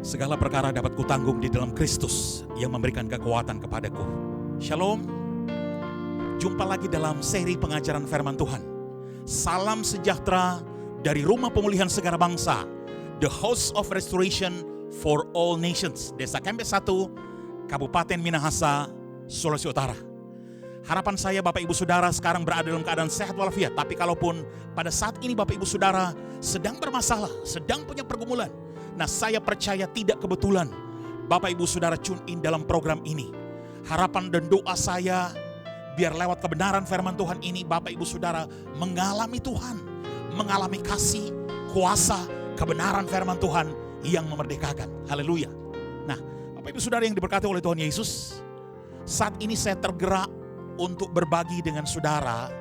Segala perkara dapat kutanggung di dalam Kristus yang memberikan kekuatan kepadaku. Shalom. Jumpa lagi dalam seri pengajaran firman Tuhan. Salam sejahtera dari Rumah Pemulihan Segala Bangsa, The House of Restoration for All Nations, Desa Kempes 1, Kabupaten Minahasa, Sulawesi Utara. Harapan saya Bapak Ibu Saudara sekarang berada dalam keadaan sehat walafiat. Tapi kalaupun pada saat ini Bapak Ibu Saudara sedang bermasalah, sedang punya pergumulan, nah saya percaya tidak kebetulan Bapak Ibu Saudara tune in dalam program ini. Harapan dan doa saya biar lewat kebenaran firman Tuhan ini Bapak Ibu Saudara mengalami Tuhan, mengalami kasih, kuasa, kebenaran firman Tuhan yang memerdekakan. Haleluya. Nah Bapak Ibu Saudara yang diberkati oleh Tuhan Yesus, saat ini saya tergerak untuk berbagi dengan saudara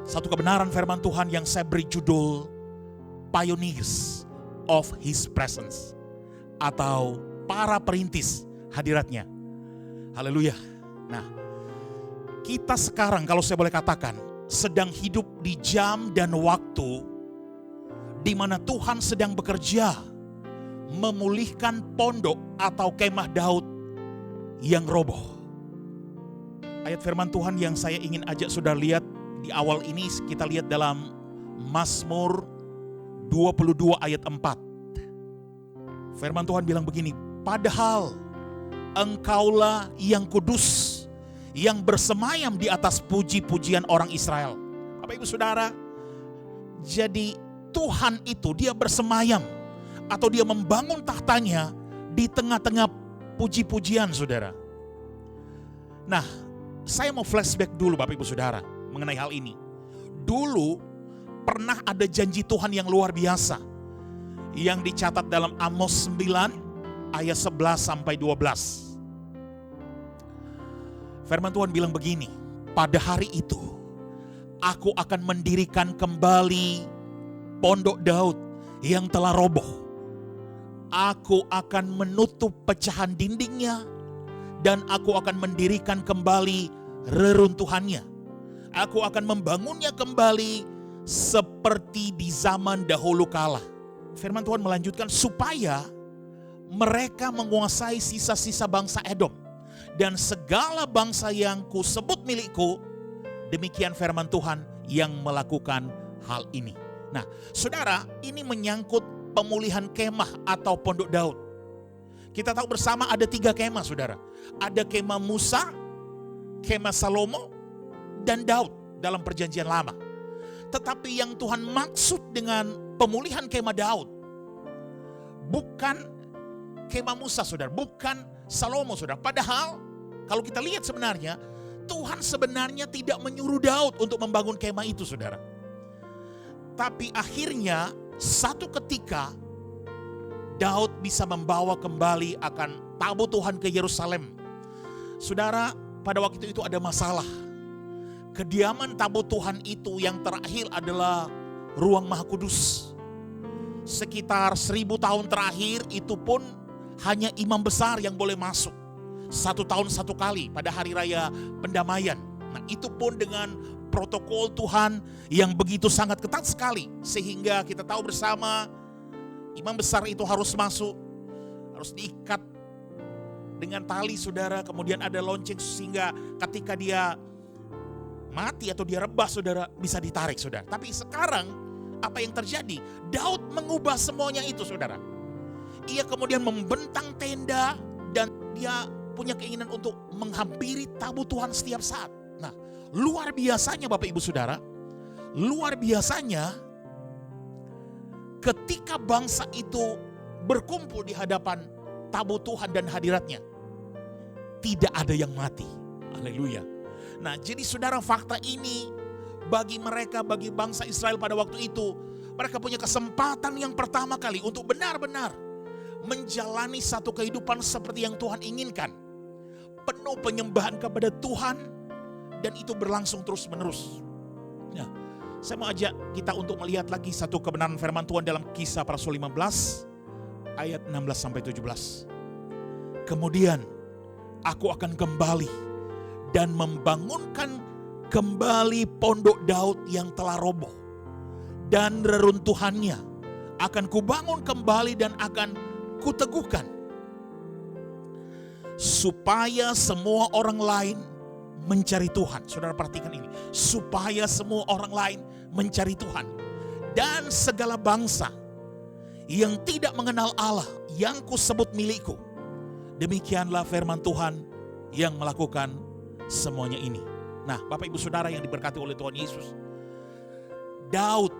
satu kebenaran firman Tuhan yang saya beri judul Pioneers of His Presence, atau para perintis hadiratnya. Haleluya. Nah, kita sekarang kalau saya boleh katakan sedang hidup di jam dan waktu di mana Tuhan sedang bekerja memulihkan pondok atau kemah Daud yang roboh. Ayat firman Tuhan yang saya ingin ajak saudara lihat di awal ini, kita lihat dalam Mazmur 22 ayat 4. Firman Tuhan bilang begini, padahal engkaulah yang kudus, yang bersemayam di atas puji-pujian orang Israel. Bapak Ibu Saudara, jadi Tuhan itu dia bersemayam atau dia membangun tahtanya di tengah-tengah puji-pujian saudara. Nah, saya mau flashback dulu Bapak Ibu Saudara mengenai hal ini. Dulu pernah ada janji Tuhan yang luar biasa yang dicatat dalam Amos 9 ayat 11 sampai 12. Firman Tuhan bilang begini, pada hari itu aku akan mendirikan kembali pondok Daud yang telah roboh. Aku akan menutup pecahan dindingnya dan aku akan mendirikan kembali reruntuhannya. Aku akan membangunnya kembali seperti di zaman dahulu kala. Firman Tuhan melanjutkan, supaya mereka menguasai sisa-sisa bangsa Edom dan segala bangsa yang kusebut milikku. Demikian firman Tuhan yang melakukan hal ini. Nah, saudara, ini menyangkut pemulihan kemah atau pondok Daud. Kita tahu bersama ada 3 kemah saudara. Ada kemah Musa, kemah Salomo, dan Daud dalam perjanjian lama. Tetapi yang Tuhan maksud dengan pemulihan kemah Daud bukan kemah Musa saudara, bukan Salomo saudara. Padahal kalau kita lihat sebenarnya Tuhan sebenarnya tidak menyuruh Daud untuk membangun kemah itu saudara. Tapi akhirnya satu ketika Daud bisa membawa kembali akan tabut Tuhan ke Yerusalem. Saudara, pada waktu itu ada masalah. Kediaman tabut Tuhan itu yang terakhir adalah ruang Maha Kudus. Sekitar 1000 tahun terakhir itu pun hanya imam besar yang boleh masuk. 1 tahun 1 kali pada hari raya pendamaian. Nah itu pun dengan protokol Tuhan yang begitu sangat ketat sekali. Sehingga kita tahu bersama imam besar itu harus masuk, harus diikat dengan tali saudara, kemudian ada lonceng sehingga ketika dia mati atau dia rebah saudara bisa ditarik saudara. Tapi sekarang apa yang terjadi? Daud mengubah semuanya itu saudara. Ia kemudian membentang tenda dan dia punya keinginan untuk menghampiri tabut Tuhan setiap saat. Nah, luar biasanya Bapak Ibu Saudara, luar biasanya ketika bangsa itu berkumpul di hadapan tabut Tuhan dan hadiratnya, tidak ada yang mati. Haleluya. Nah jadi saudara, fakta ini bagi mereka, bagi bangsa Israel pada waktu itu, mereka punya kesempatan yang pertama kali untuk benar-benar menjalani satu kehidupan seperti yang Tuhan inginkan. Penuh penyembahan kepada Tuhan dan itu berlangsung terus menerus. Nah, saya mau ajak kita untuk melihat lagi satu kebenaran firman Tuhan dalam Kisah para Rasul 15 ayat 16 sampai 17. Kemudian aku akan kembali dan membangunkan kembali pondok Daud yang telah roboh dan reruntuhannya akan kubangun kembali dan akan kuteguhkan, supaya semua orang lain mencari Tuhan. Saudara perhatikan ini, supaya semua orang lain mencari Tuhan, dan segala bangsa yang tidak mengenal Allah yang kusebut milikku. Demikianlah firman Tuhan yang melakukan semuanya ini. Nah, Bapak Ibu Saudara yang diberkati oleh Tuhan Yesus, Daud,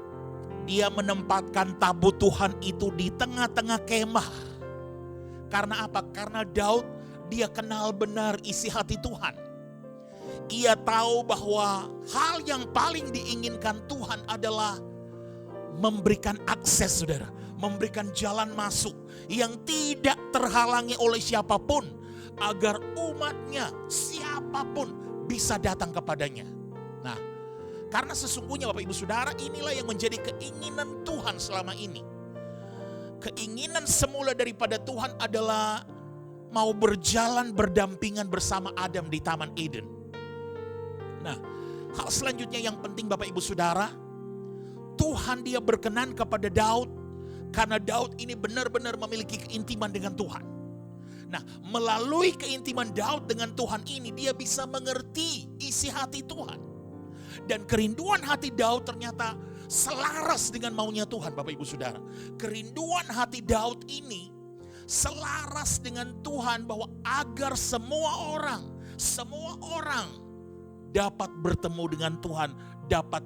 dia menempatkan tabut Tuhan itu di tengah-tengah kemah. Karena apa? Karena Daud, dia kenal benar isi hati Tuhan. Ia tahu bahwa hal yang paling diinginkan Tuhan adalah memberikan akses, saudara, memberikan jalan masuk yang tidak terhalangi oleh siapapun, agar umatnya, siapapun bisa datang kepadanya. Nah, karena sesungguhnya Bapak Ibu Saudara, inilah yang menjadi keinginan Tuhan selama ini. Keinginan semula daripada Tuhan adalah mau berjalan berdampingan bersama Adam di Taman Eden. Nah, hal selanjutnya yang penting Bapak Ibu Saudara, Tuhan dia berkenan kepada Daud karena Daud ini benar-benar memiliki keintiman dengan Tuhan. Nah, melalui keintiman Daud dengan Tuhan ini, dia bisa mengerti isi hati Tuhan. Dan kerinduan hati Daud ternyata selaras dengan maunya Tuhan, Bapak Ibu Saudara. Kerinduan hati Daud ini selaras dengan Tuhan, bahwa agar semua orang dapat bertemu dengan Tuhan, dapat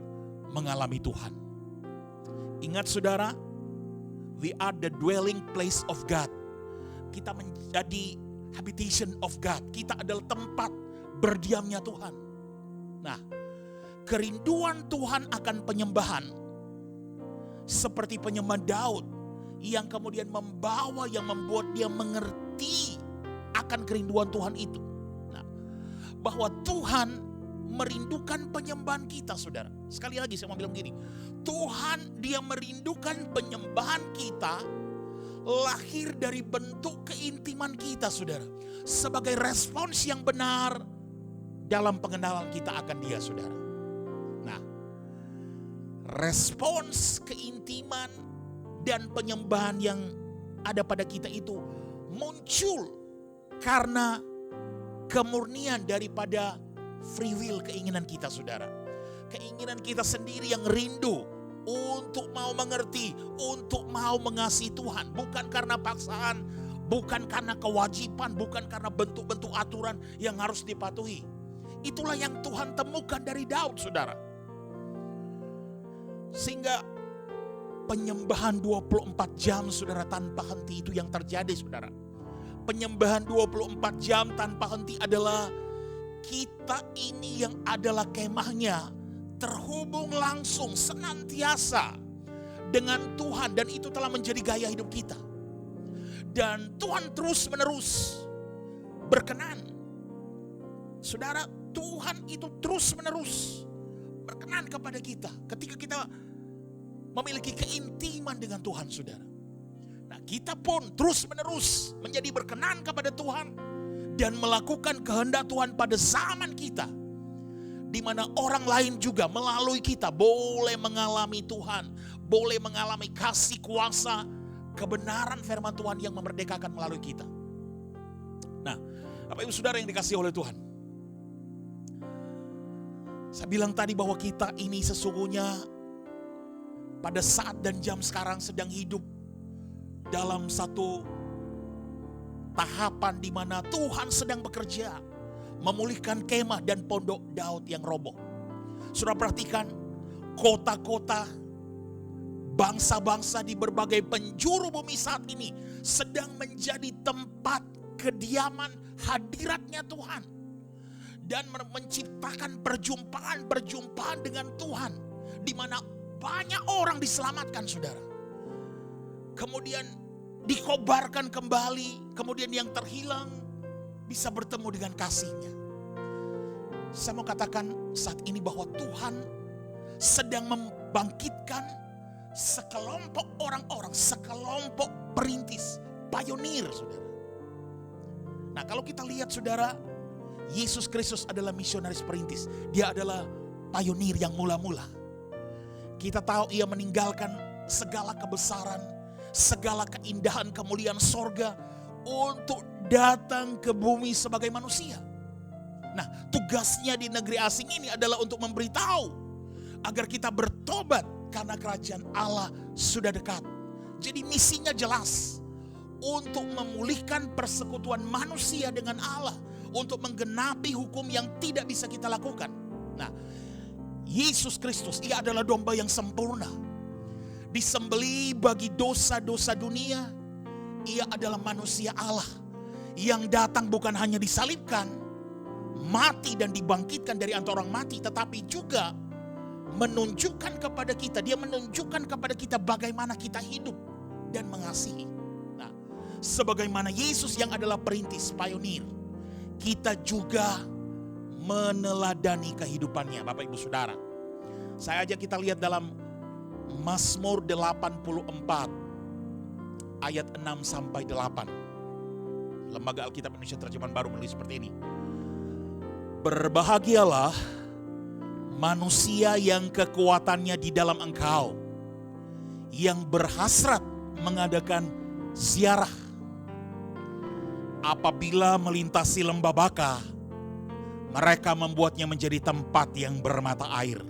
mengalami Tuhan. Ingat saudara, we are the dwelling place of God. Kita menjadi habitation of God. Kita adalah tempat berdiamnya Tuhan. Nah, kerinduan Tuhan akan penyembahan, seperti penyembahan Daud, yang kemudian membuat dia mengerti akan kerinduan Tuhan itu. Nah, bahwa Tuhan merindukan penyembahan kita, saudara. Sekali lagi saya mau bilang gini, Tuhan dia merindukan penyembahan kita, lahir dari bentuk keintiman kita, saudara, sebagai respons yang benar dalam pengenalan kita akan dia, saudara. Nah, respons keintiman dan penyembahan yang ada pada kita itu muncul karena kemurnian daripada free will, keinginan kita, saudara. Keinginan kita sendiri yang rindu untuk mau mengerti, untuk mau mengasihi Tuhan. Bukan karena paksaan, bukan karena kewajiban, bukan karena bentuk-bentuk aturan yang harus dipatuhi. Itulah yang Tuhan temukan dari Daud, saudara. Sehingga penyembahan 24 jam, saudara, tanpa henti itu yang terjadi, saudara. Penyembahan 24 jam tanpa henti adalah kita ini yang adalah kemahnya, terhubung langsung senantiasa dengan Tuhan, dan itu telah menjadi gaya hidup kita. Dan Tuhan terus menerus berkenan, saudara. Tuhan itu terus menerus berkenan kepada kita ketika kita memiliki keintiman dengan Tuhan, saudara. Nah, kita pun terus menerus menjadi berkenan kepada Tuhan dan melakukan kehendak Tuhan pada zaman kita, di mana orang lain juga melalui kita boleh mengalami Tuhan, boleh mengalami kasih kuasa, kebenaran firman Tuhan yang memerdekakan melalui kita. Nah, Bapak Ibu Saudara yang dikasihi oleh Tuhan, saya bilang tadi bahwa kita ini sesungguhnya pada saat dan jam sekarang sedang hidup dalam satu tahapan di mana Tuhan sedang bekerja memulihkan kemah dan pondok Daud yang roboh. Saudara perhatikan, kota-kota, bangsa-bangsa di berbagai penjuru bumi saat ini sedang menjadi tempat kediaman hadiratnya Tuhan, dan menciptakan perjumpaan-perjumpaan dengan Tuhan, di mana banyak orang diselamatkan, saudara. Kemudian dikobarkan kembali, kemudian yang terhilang bisa bertemu dengan kasih-Nya. Saya mau katakan saat ini bahwa Tuhan sedang membangkitkan sekelompok orang-orang, sekelompok perintis, pionir, saudara. Nah, kalau kita lihat, saudara, Yesus Kristus adalah misionaris perintis. Dia adalah pionir yang mula-mula. Kita tahu ia meninggalkan segala kebesaran, segala keindahan kemuliaan sorga untuk datang ke bumi sebagai manusia. Nah, tugasnya di negeri asing ini adalah untuk memberitahu agar kita bertobat karena kerajaan Allah sudah dekat. Jadi misinya jelas, untuk memulihkan persekutuan manusia dengan Allah, untuk menggenapi hukum yang tidak bisa kita lakukan. Nah, Yesus Kristus, ia adalah domba yang sempurna, disembelih bagi dosa-dosa dunia. Ia adalah manusia Allah yang datang bukan hanya disalibkan, mati dan dibangkitkan dari antara orang mati, tetapi juga menunjukkan kepada kita, dia menunjukkan kepada kita bagaimana kita hidup dan mengasihi. Nah, sebagaimana Yesus yang adalah perintis, pionir, kita juga meneladani kehidupannya, Bapak Ibu Saudara. Saya ajak kita lihat dalam Mazmur 84 ayat 6 sampai 8. Lembaga Alkitab Indonesia Terjemahan Baru menulis seperti ini. Berbahagialah manusia yang kekuatannya di dalam Engkau, yang berhasrat mengadakan ziarah. Apabila melintasi lembah Baka, mereka membuatnya menjadi tempat yang bermata air.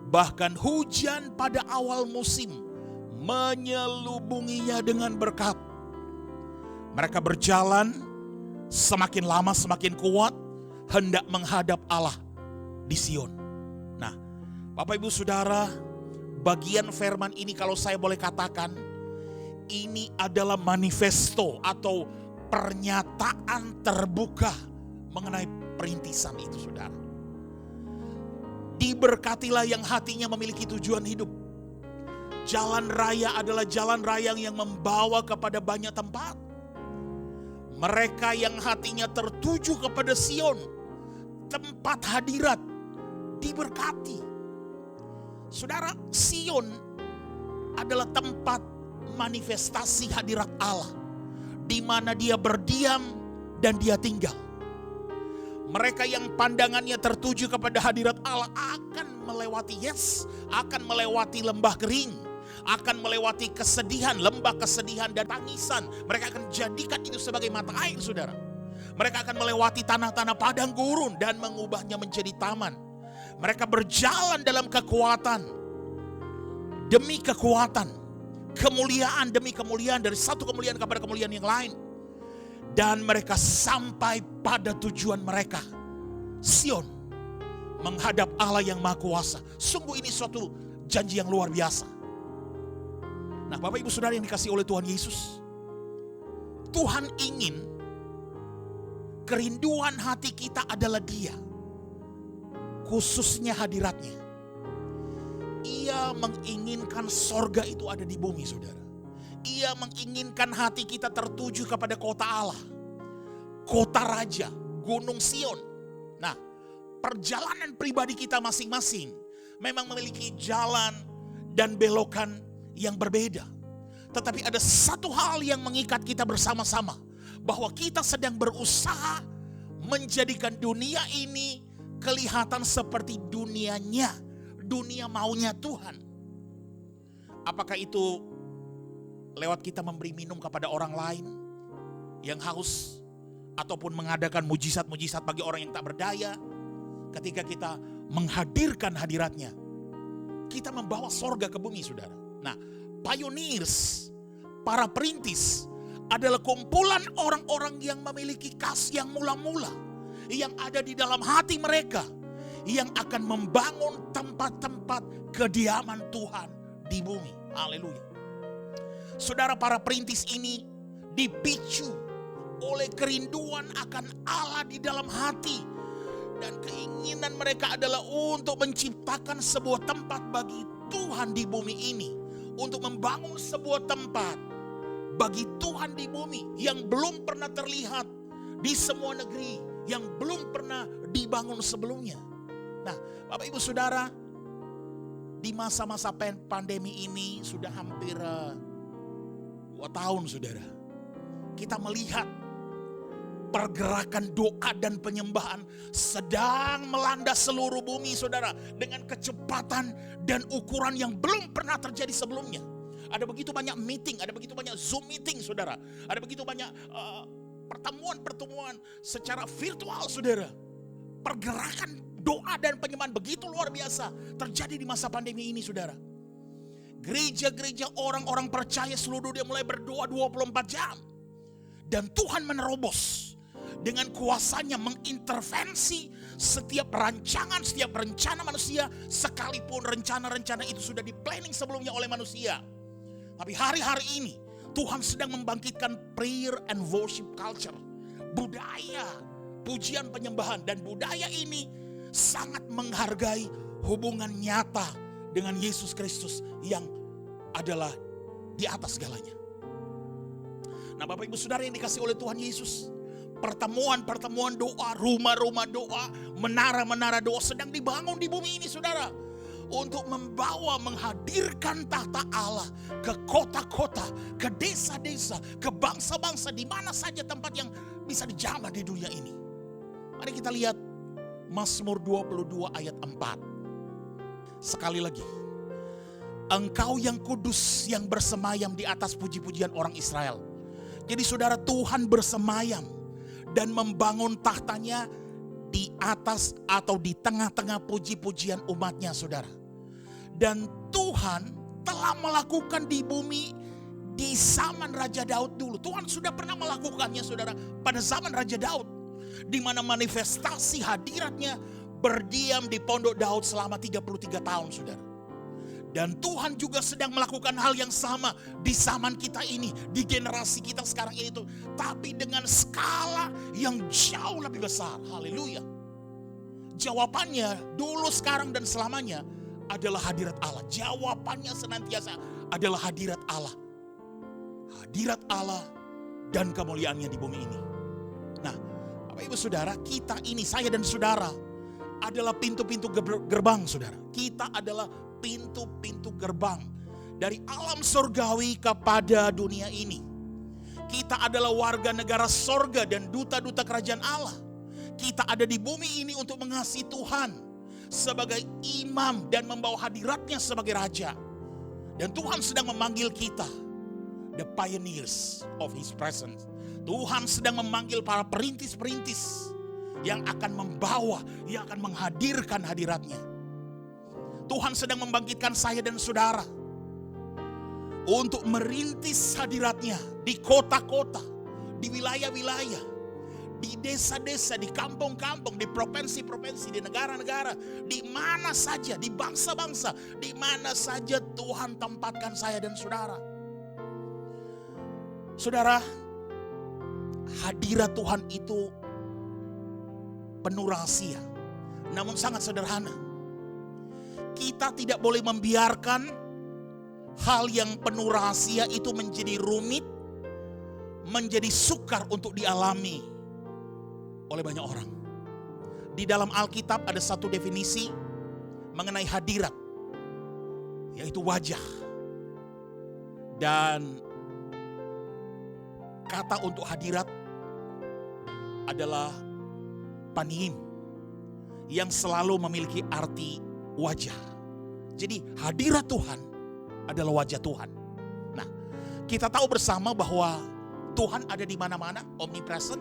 Bahkan hujan pada awal musim menyelubunginya dengan berkat. Mereka berjalan semakin lama semakin kuat, hendak menghadap Allah di Sion. Nah, Bapak Ibu Saudara, bagian firman ini kalau saya boleh katakan, ini adalah manifesto atau pernyataan terbuka mengenai perintisan itu, saudara. Diberkatilah yang hatinya memiliki tujuan hidup. Jalan raya adalah jalan raya yang membawa kepada banyak tempat. Mereka yang hatinya tertuju kepada Sion, tempat hadirat, diberkati. Saudara, Sion adalah tempat manifestasi hadirat Allah, di mana dia berdiam dan dia tinggal. Mereka yang pandangannya tertuju kepada hadirat Allah akan melewati akan melewati lembah kering, akan melewati kesedihan, lembah kesedihan dan tangisan. Mereka akan jadikan itu sebagai mata air, saudara. Mereka akan melewati tanah-tanah padang gurun dan mengubahnya menjadi taman. Mereka berjalan dalam kekuatan demi kekuatan, kemuliaan demi kemuliaan, dari satu kemuliaan kepada kemuliaan yang lain. Dan mereka sampai pada tujuan mereka, Sion, menghadap Allah yang Maha Kuasa. Sungguh ini suatu janji yang luar biasa. Nah, Bapak Ibu Saudara yang dikasihi oleh Tuhan Yesus, Tuhan ingin, kerinduan hati kita adalah Dia, khususnya hadiratnya. Ia menginginkan sorga itu ada di bumi, saudara. Ia menginginkan hati kita tertuju kepada kota Allah, kota Raja, Gunung Sion. Nah, perjalanan pribadi kita masing-masing memang memiliki jalan dan belokan yang berbeda. Tetapi ada satu hal yang mengikat kita bersama-sama, bahwa kita sedang berusaha menjadikan dunia ini kelihatan seperti dunianya, dunia maunya Tuhan. Apakah itu lewat kita memberi minum kepada orang lain yang haus, ataupun mengadakan mujizat-mujizat bagi orang yang tak berdaya? Ketika kita menghadirkan hadiratnya, kita membawa sorga ke bumi, saudara. Nah, pioneers, para perintis adalah kumpulan orang-orang yang memiliki kasih yang mula-mula, yang ada di dalam hati mereka, yang akan membangun tempat-tempat kediaman Tuhan di bumi. Haleluya. Saudara, para perintis ini dipicu oleh kerinduan akan Allah di dalam hati. Dan keinginan mereka adalah untuk menciptakan sebuah tempat bagi Tuhan di bumi ini. Untuk membangun sebuah tempat bagi Tuhan di bumi yang belum pernah terlihat di semua negeri, yang belum pernah dibangun sebelumnya. Nah, Bapak Ibu Saudara, di masa-masa pandemi ini sudah hampir 2 tahun, saudara, kita melihat pergerakan doa dan penyembahan sedang melanda seluruh bumi, saudara, dengan kecepatan dan ukuran yang belum pernah terjadi sebelumnya. Ada begitu banyak meeting, ada begitu banyak Zoom meeting, saudara. Ada begitu banyak pertemuan-pertemuan secara virtual, saudara. Pergerakan doa dan penyembahan begitu luar biasa terjadi di masa pandemi ini, saudara. Gereja-gereja orang-orang percaya seluruh dunia mulai berdoa 24 jam. Dan Tuhan menerobos dengan kuasanya mengintervensi setiap rancangan, setiap rencana manusia, sekalipun rencana-rencana itu sudah di-planning sebelumnya oleh manusia. Tapi hari-hari ini Tuhan sedang membangkitkan prayer and worship culture, budaya pujian penyembahan, dan budaya ini sangat menghargai hubungan nyata dengan Yesus Kristus yang adalah di atas segalanya. Nah, Bapak Ibu Saudara yang dikasihi oleh Tuhan Yesus, pertemuan-pertemuan doa, rumah-rumah doa, menara-menara doa sedang dibangun di bumi ini, saudara. Untuk membawa, menghadirkan tahta Allah ke kota-kota, ke desa-desa, ke bangsa-bangsa, di mana saja tempat yang bisa dijamah di dunia ini. Mari kita lihat Mazmur 22 ayat 4. Sekali lagi. Engkau yang kudus yang bersemayam di atas puji-pujian orang Israel. Jadi saudara, Tuhan bersemayam dan membangun tahtanya di atas atau di tengah-tengah puji-pujian umatnya, saudara. Dan Tuhan telah melakukan di bumi di zaman Raja Daud dulu. Tuhan sudah pernah melakukannya, saudara, pada zaman Raja Daud, di mana manifestasi hadiratnya berdiam di pondok Daud selama 33 tahun, saudara. Dan Tuhan juga sedang melakukan hal yang sama di zaman kita ini, di generasi kita sekarang ini tuh, tapi dengan skala yang jauh lebih besar. Haleluya. Jawabannya dulu, sekarang, dan selamanya adalah hadirat Allah. Jawabannya senantiasa adalah hadirat Allah. Hadirat Allah dan kemuliaannya di bumi ini. Nah, Bapak Ibu Saudara, kita ini, saya dan saudara, adalah pintu-pintu gerbang, saudara. Kita adalah pintu-pintu gerbang dari alam surgawi kepada dunia ini. Kita adalah warga negara sorga dan duta-duta kerajaan Allah. Kita ada di bumi ini untuk mengasihi Tuhan sebagai imam dan membawa hadiratnya sebagai raja. Dan Tuhan sedang memanggil kita, the pioneers of His presence. Tuhan sedang memanggil para perintis-perintis yang akan membawa, yang akan menghadirkan hadiratnya. Tuhan sedang membangkitkan saya dan saudara untuk merintis hadiratnya di kota-kota, di wilayah-wilayah, di desa-desa, di kampung-kampung, di provinsi-provinsi, di negara-negara, di mana saja, di bangsa-bangsa, di mana saja Tuhan tempatkan saya dan saudara. Saudara, hadirat Tuhan itu penuh rahasia, namun sangat sederhana. Kita tidak boleh membiarkan hal yang penuh rahasia itu menjadi rumit, menjadi sukar untuk dialami oleh banyak orang. Di dalam Alkitab ada satu definisi mengenai hadirat, yaitu wajah. Dan kata untuk hadirat adalah panim, yang selalu memiliki arti wajah. Jadi hadirat Tuhan adalah wajah Tuhan. Nah, kita tahu bersama bahwa Tuhan ada di mana-mana, omnipresent,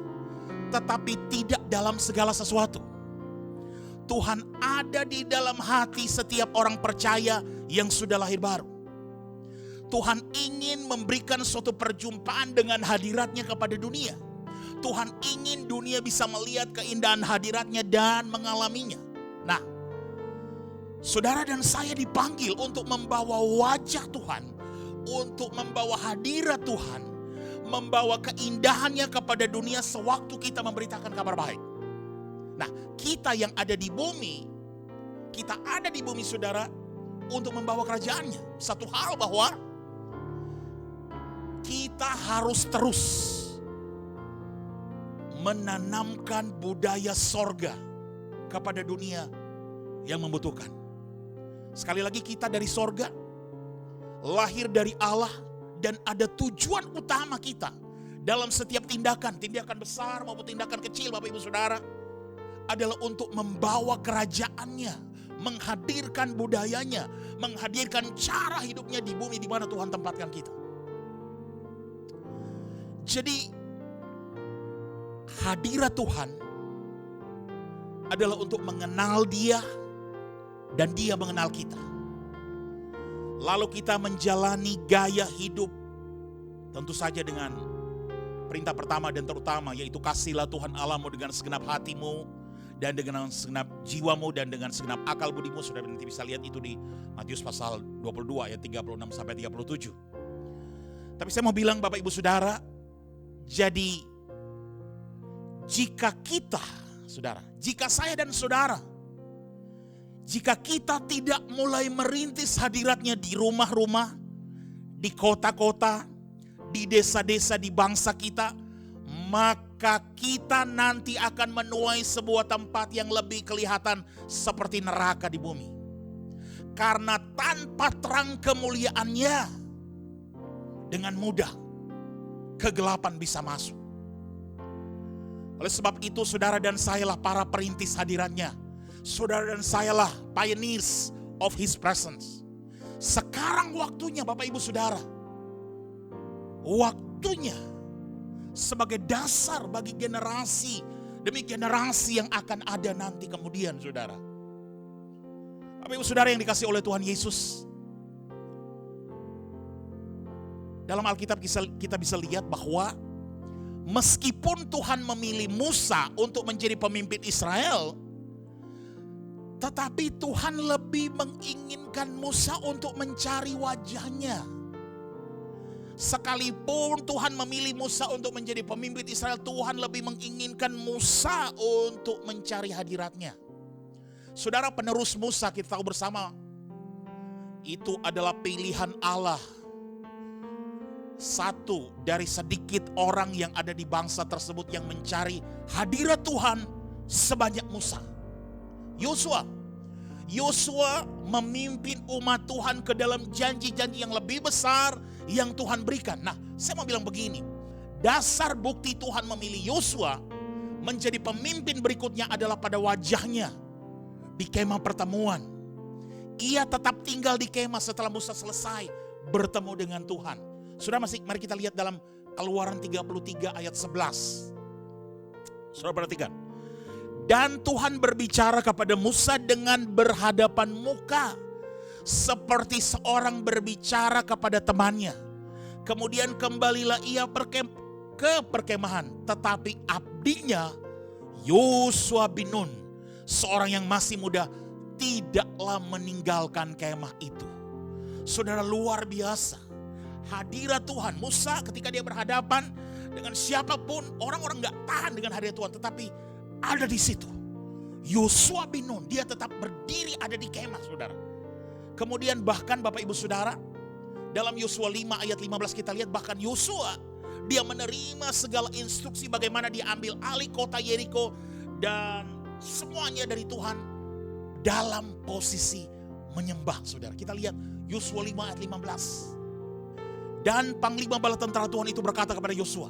tetapi tidak dalam segala sesuatu. Tuhan ada di dalam hati setiap orang percaya yang sudah lahir baru. Tuhan ingin memberikan suatu perjumpaan dengan hadiratnya kepada dunia. Tuhan ingin dunia bisa melihat keindahan hadiratnya dan mengalaminya. Nah, saudara dan saya dipanggil untuk membawa wajah Tuhan, untuk membawa hadirat Tuhan, membawa keindahannya kepada dunia sewaktu kita memberitakan kabar baik. Nah, kita yang ada di bumi, kita ada di bumi, saudara, untuk membawa kerajaannya. Satu hal bahwa kita harus terus menanamkan budaya sorga kepada dunia yang membutuhkan. Sekali lagi, kita dari sorga, lahir dari Allah, dan ada tujuan utama kita dalam setiap tindakan besar maupun tindakan kecil, Bapak Ibu Saudara, adalah untuk membawa kerajaannya, menghadirkan budayanya, menghadirkan cara hidupnya di bumi di mana Tuhan tempatkan kita. Jadi hadirat Tuhan adalah untuk mengenal Dia dan Dia mengenal kita. Lalu kita menjalani gaya hidup tentu saja dengan perintah pertama dan terutama, yaitu kasihlah Tuhan Allahmu dengan segenap hatimu dan dengan segenap jiwamu dan dengan segenap akal budimu. Saudara nanti bisa lihat itu di Matius pasal 22 ayat 36 sampai 37. Tapi saya mau bilang Bapak Ibu Saudara, jadi jika kita, saudara, jika saya dan saudara, jika kita tidak mulai merintis hadiratnya di rumah-rumah, di kota-kota, di desa-desa, di bangsa kita, maka kita nanti akan menuai sebuah tempat yang lebih kelihatan seperti neraka di bumi. Karena tanpa terang kemuliaannya, dengan mudah kegelapan bisa masuk. Oleh sebab itu saudara dan saya lah para perintis hadiratnya. Saudara dan saya lah pioneers of His presence. Sekarang waktunya Bapak Ibu Saudara, waktunya sebagai dasar bagi generasi demi generasi yang akan ada nanti kemudian, saudara. Bapak Ibu Saudara yang dikasihi oleh Tuhan Yesus, dalam Alkitab kita bisa lihat bahwa meskipun Tuhan memilih Musa untuk menjadi pemimpin Israel, tetapi Tuhan lebih menginginkan Musa untuk mencari wajahnya. Sekalipun Tuhan memilih Musa untuk menjadi pemimpin Israel, Tuhan lebih menginginkan Musa untuk mencari hadiratnya. Saudara, penerus Musa kita tahu bersama, itu adalah pilihan Allah. Satu dari sedikit orang yang ada di bangsa tersebut yang mencari hadirat Tuhan sebanyak Musa. Yosua memimpin umat Tuhan ke dalam janji-janji yang lebih besar yang Tuhan berikan. Nah, saya mau bilang begini, dasar bukti Tuhan memilih Yosua menjadi pemimpin berikutnya adalah pada wajahnya di kemah pertemuan. Ia tetap tinggal di kemah setelah Musa selesai bertemu dengan Tuhan. Sudah mari kita lihat dalam Keluaran 33 ayat 11. Saudara perhatikan. Dan Tuhan berbicara kepada Musa dengan berhadapan muka, seperti seorang berbicara kepada temannya. Kemudian kembalilah ia ke perkemahan, tetapi abdinya Yosua bin Nun, seorang yang masih muda, tidaklah meninggalkan kemah itu. Saudara, luar biasa hadirat Tuhan. Musa ketika dia berhadapan dengan siapapun, orang-orang gak tahan dengan hadirat Tuhan, tetapi ada di situ. Yosua bin Nun, dia tetap berdiri ada di kemah, saudara. Kemudian bahkan Bapak Ibu Saudara, dalam Yosua 5 ayat 15 kita lihat bahkan Yosua, dia menerima segala instruksi bagaimana dia ambil alih kota Yeriko dan semuanya dari Tuhan dalam posisi menyembah, saudara. Kita lihat Yosua 5 ayat 15. Dan panglima bala tentara Tuhan itu berkata kepada Yosua,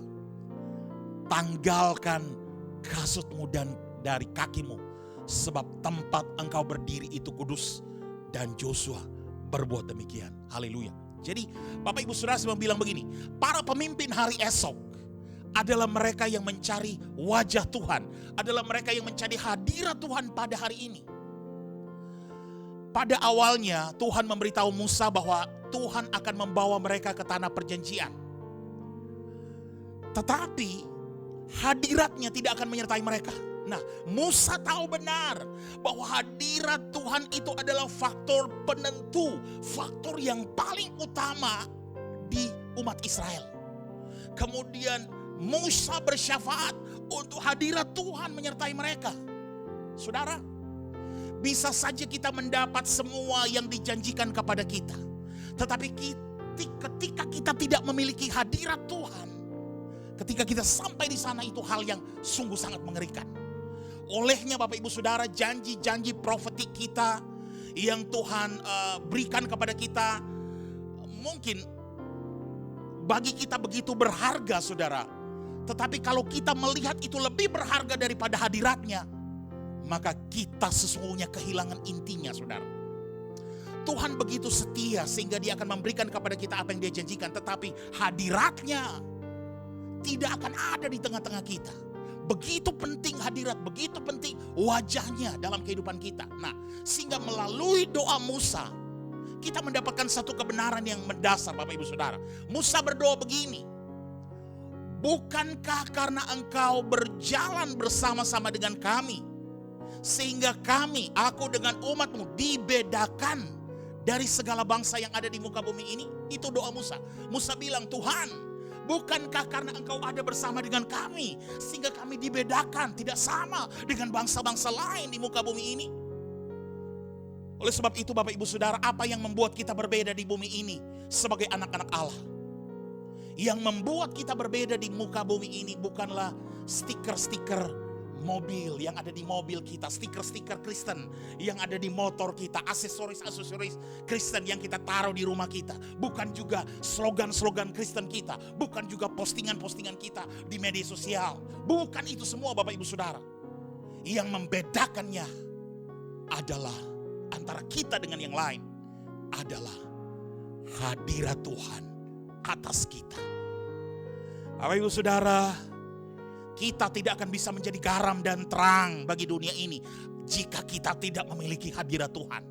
tanggalkan kasutmu dan dari kakimu, sebab tempat engkau berdiri itu kudus. Dan Yosua berbuat demikian. Haleluya. Jadi Bapak Ibu Saudara saya bilang begini, para pemimpin hari esok adalah mereka yang mencari wajah Tuhan, adalah mereka yang mencari hadirat Tuhan pada hari ini. Pada awalnya Tuhan memberitahu Musa bahwa Tuhan akan membawa mereka ke tanah perjanjian. Tetapi hadiratnya tidak akan menyertai mereka. Nah, Musa tahu benar bahwa hadirat Tuhan itu adalah faktor penentu, faktor yang paling utama di umat Israel. Kemudian Musa bersyafaat untuk hadirat Tuhan menyertai mereka. Saudara, bisa saja kita mendapat semua yang dijanjikan kepada kita, tetapi ketika kita tidak memiliki hadirat Tuhan, ketika kita sampai di sana, itu hal yang sungguh sangat mengerikan. Olehnya Bapak Ibu Saudara, janji-janji profetik kita yang Tuhan berikan kepada kita mungkin bagi kita begitu berharga, saudara. Tetapi kalau kita melihat itu lebih berharga daripada hadiratnya, maka kita sesungguhnya kehilangan intinya, saudara. Tuhan begitu setia sehingga Dia akan memberikan kepada kita apa yang Dia janjikan. Tetapi hadiratnya tidak akan ada di tengah-tengah kita. Begitu penting hadirat, begitu penting wajahnya dalam kehidupan kita. Nah, sehingga melalui doa Musa, kita mendapatkan satu kebenaran yang mendasar, Bapak Ibu Saudara. Musa berdoa begini, bukankah karena engkau berjalan bersama-sama dengan kami, sehingga kami, aku dengan umatmu dibedakan dari segala bangsa yang ada di muka bumi ini? Itu doa Musa. Musa bilang, Tuhan, bukankah karena engkau ada bersama dengan kami, sehingga kami dibedakan, tidak sama dengan bangsa-bangsa lain di muka bumi ini? Oleh sebab itu Bapak Ibu Saudara, apa yang membuat kita berbeda di bumi ini sebagai anak-anak Allah? Yang membuat kita berbeda di muka bumi ini bukanlah stiker-stiker mobil yang ada di mobil kita, stiker-stiker Kristen yang ada di motor kita, aksesoris-aksesoris Kristen yang kita taruh di rumah kita. Bukan juga slogan-slogan Kristen kita, bukan juga postingan-postingan kita di media sosial. Bukan itu semua Bapak Ibu Saudara. Yang membedakannya adalah antara kita dengan yang lain adalah hadirat Tuhan atas kita. Bapak Ibu Saudara, kita tidak akan bisa menjadi garam dan terang bagi dunia ini jika kita tidak memiliki hadirat Tuhan.